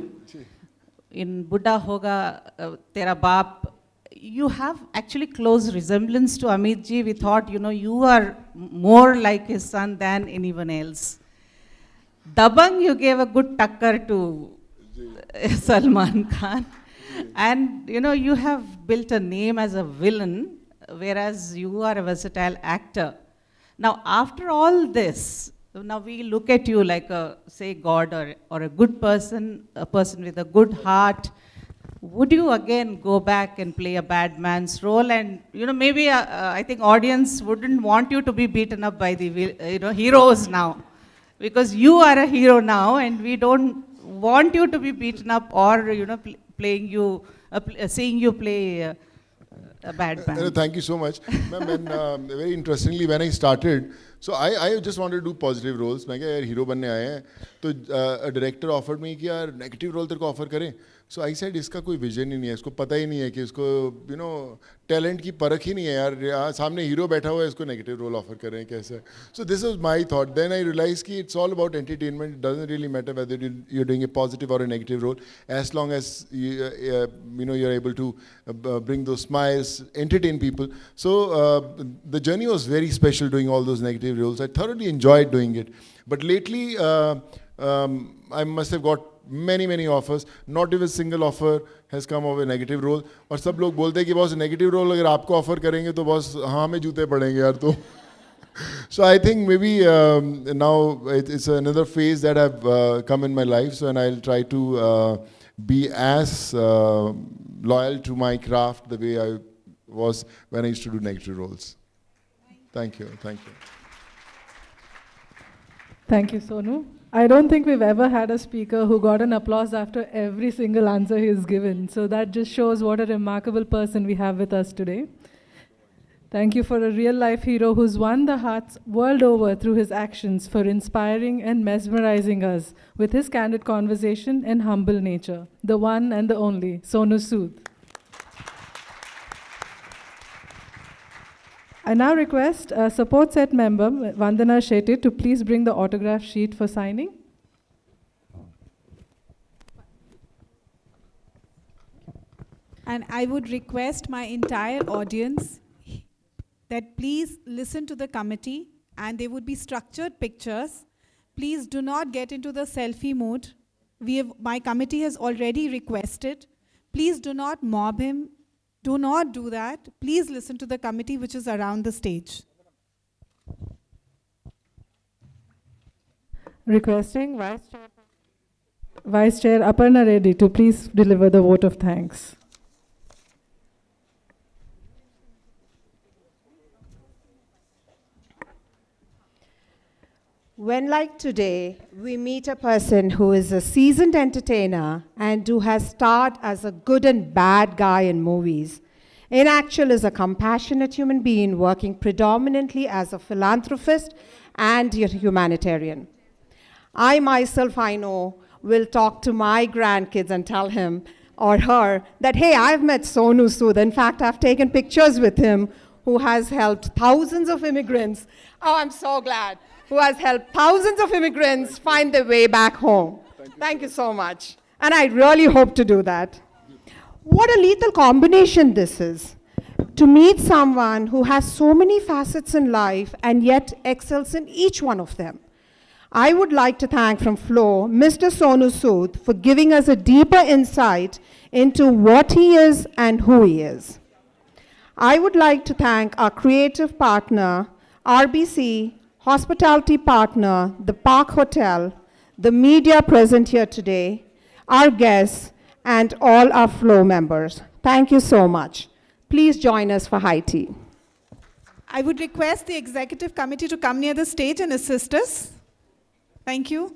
In Buddha Hoga, Tera Baap, you have actually close resemblance to Amit ji. We thought, you know, you are more like his son than anyone else. Dabang, you gave a good tucker to Salman Khan. And you know, you have built a name as a villain, whereas you are a versatile actor. Now, after all this, now we look at you like a, say, God or a good person, a person with a good heart. Would you again go back and play a bad man's role? And you know, maybe I think audience wouldn't want you to be beaten up by the you know heroes now, because you are a hero now, and we don't want you to be beaten up or you know. Playing you, seeing you play a bad man. Thank you so much. Very interestingly, when I started, so I just wanted to do positive roles. मैं क्या यार hero बनने आए हैं, तो a director offered me कि यार negative role तेरे को offer करें. So I said इसका कोई vision ही नहीं है, इसको पता ही नहीं है कि इसको you know talent की परख ही नहीं है यार सामने hero बैठा हुआ है इसको negative role offer करें कैसे. So this was my thought. Then I realized कि it's all about entertainment. It doesn't really matter whether you're doing a positive or a negative role, as long as you know you're able to bring those smiles, entertain people. So the journey was very special doing all those negative roles. I thoroughly enjoyed doing it. But lately I must have got many offers. Not even a single offer has come of a negative role. और सब लोग बोलते हैं कि boss negative role अगर आपको offer करेंगे तो बॉस हाँ हमें जूते पड़ेंगे यार तो. So I think maybe now it's another phase that I've come in my life. So and I'll try to be as loyal to my craft the way I was when I used to do negative roles. Thank you. Thank you. Thank you, Sonu. I don't think we've ever had a speaker who got an applause after every single answer he's given. So that just shows what a remarkable person we have with us today. Thank you for a real life hero who's won the hearts world over through his actions, for inspiring and mesmerizing us with his candid conversation and humble nature. The one and the only, Sonu Sood. I now request a support set member, Vandana Shetty, to please bring the autograph sheet for signing. And I would request my entire audience that please listen to the committee, and there would be structured pictures. Please do not get into the selfie mood. My committee has already requested. Please do not mob him. Do not do that. Please listen to the committee which is around the stage. Requesting Vice Chair Aparna Reddy to please deliver the vote of thanks. When, like today, we meet a person who is a seasoned entertainer and who has starred as a good and bad guy in movies, in actual is a compassionate human being working predominantly as a philanthropist and a humanitarian. I myself, I know, will talk to my grandkids and tell him or her that, hey, I've met Sonu Sood. In fact, I've taken pictures with him, who has helped thousands of immigrants. Oh, I'm so glad. Who has helped thousands of immigrants find their way back home. Thank you so much. And I really hope to do that. What a lethal combination this is. To meet someone who has so many facets in life and yet excels in each one of them. I would like to thank from Flo, Mr. Sonu Sood, for giving us a deeper insight into what he is and who he is. I would like to thank our creative partner, RBC, hospitality partner, the Park Hotel, the media present here today, our guests, and all our Flow members. Thank you so much. Please join us for high tea. I would request the executive committee to come near the stage and assist us. Thank you.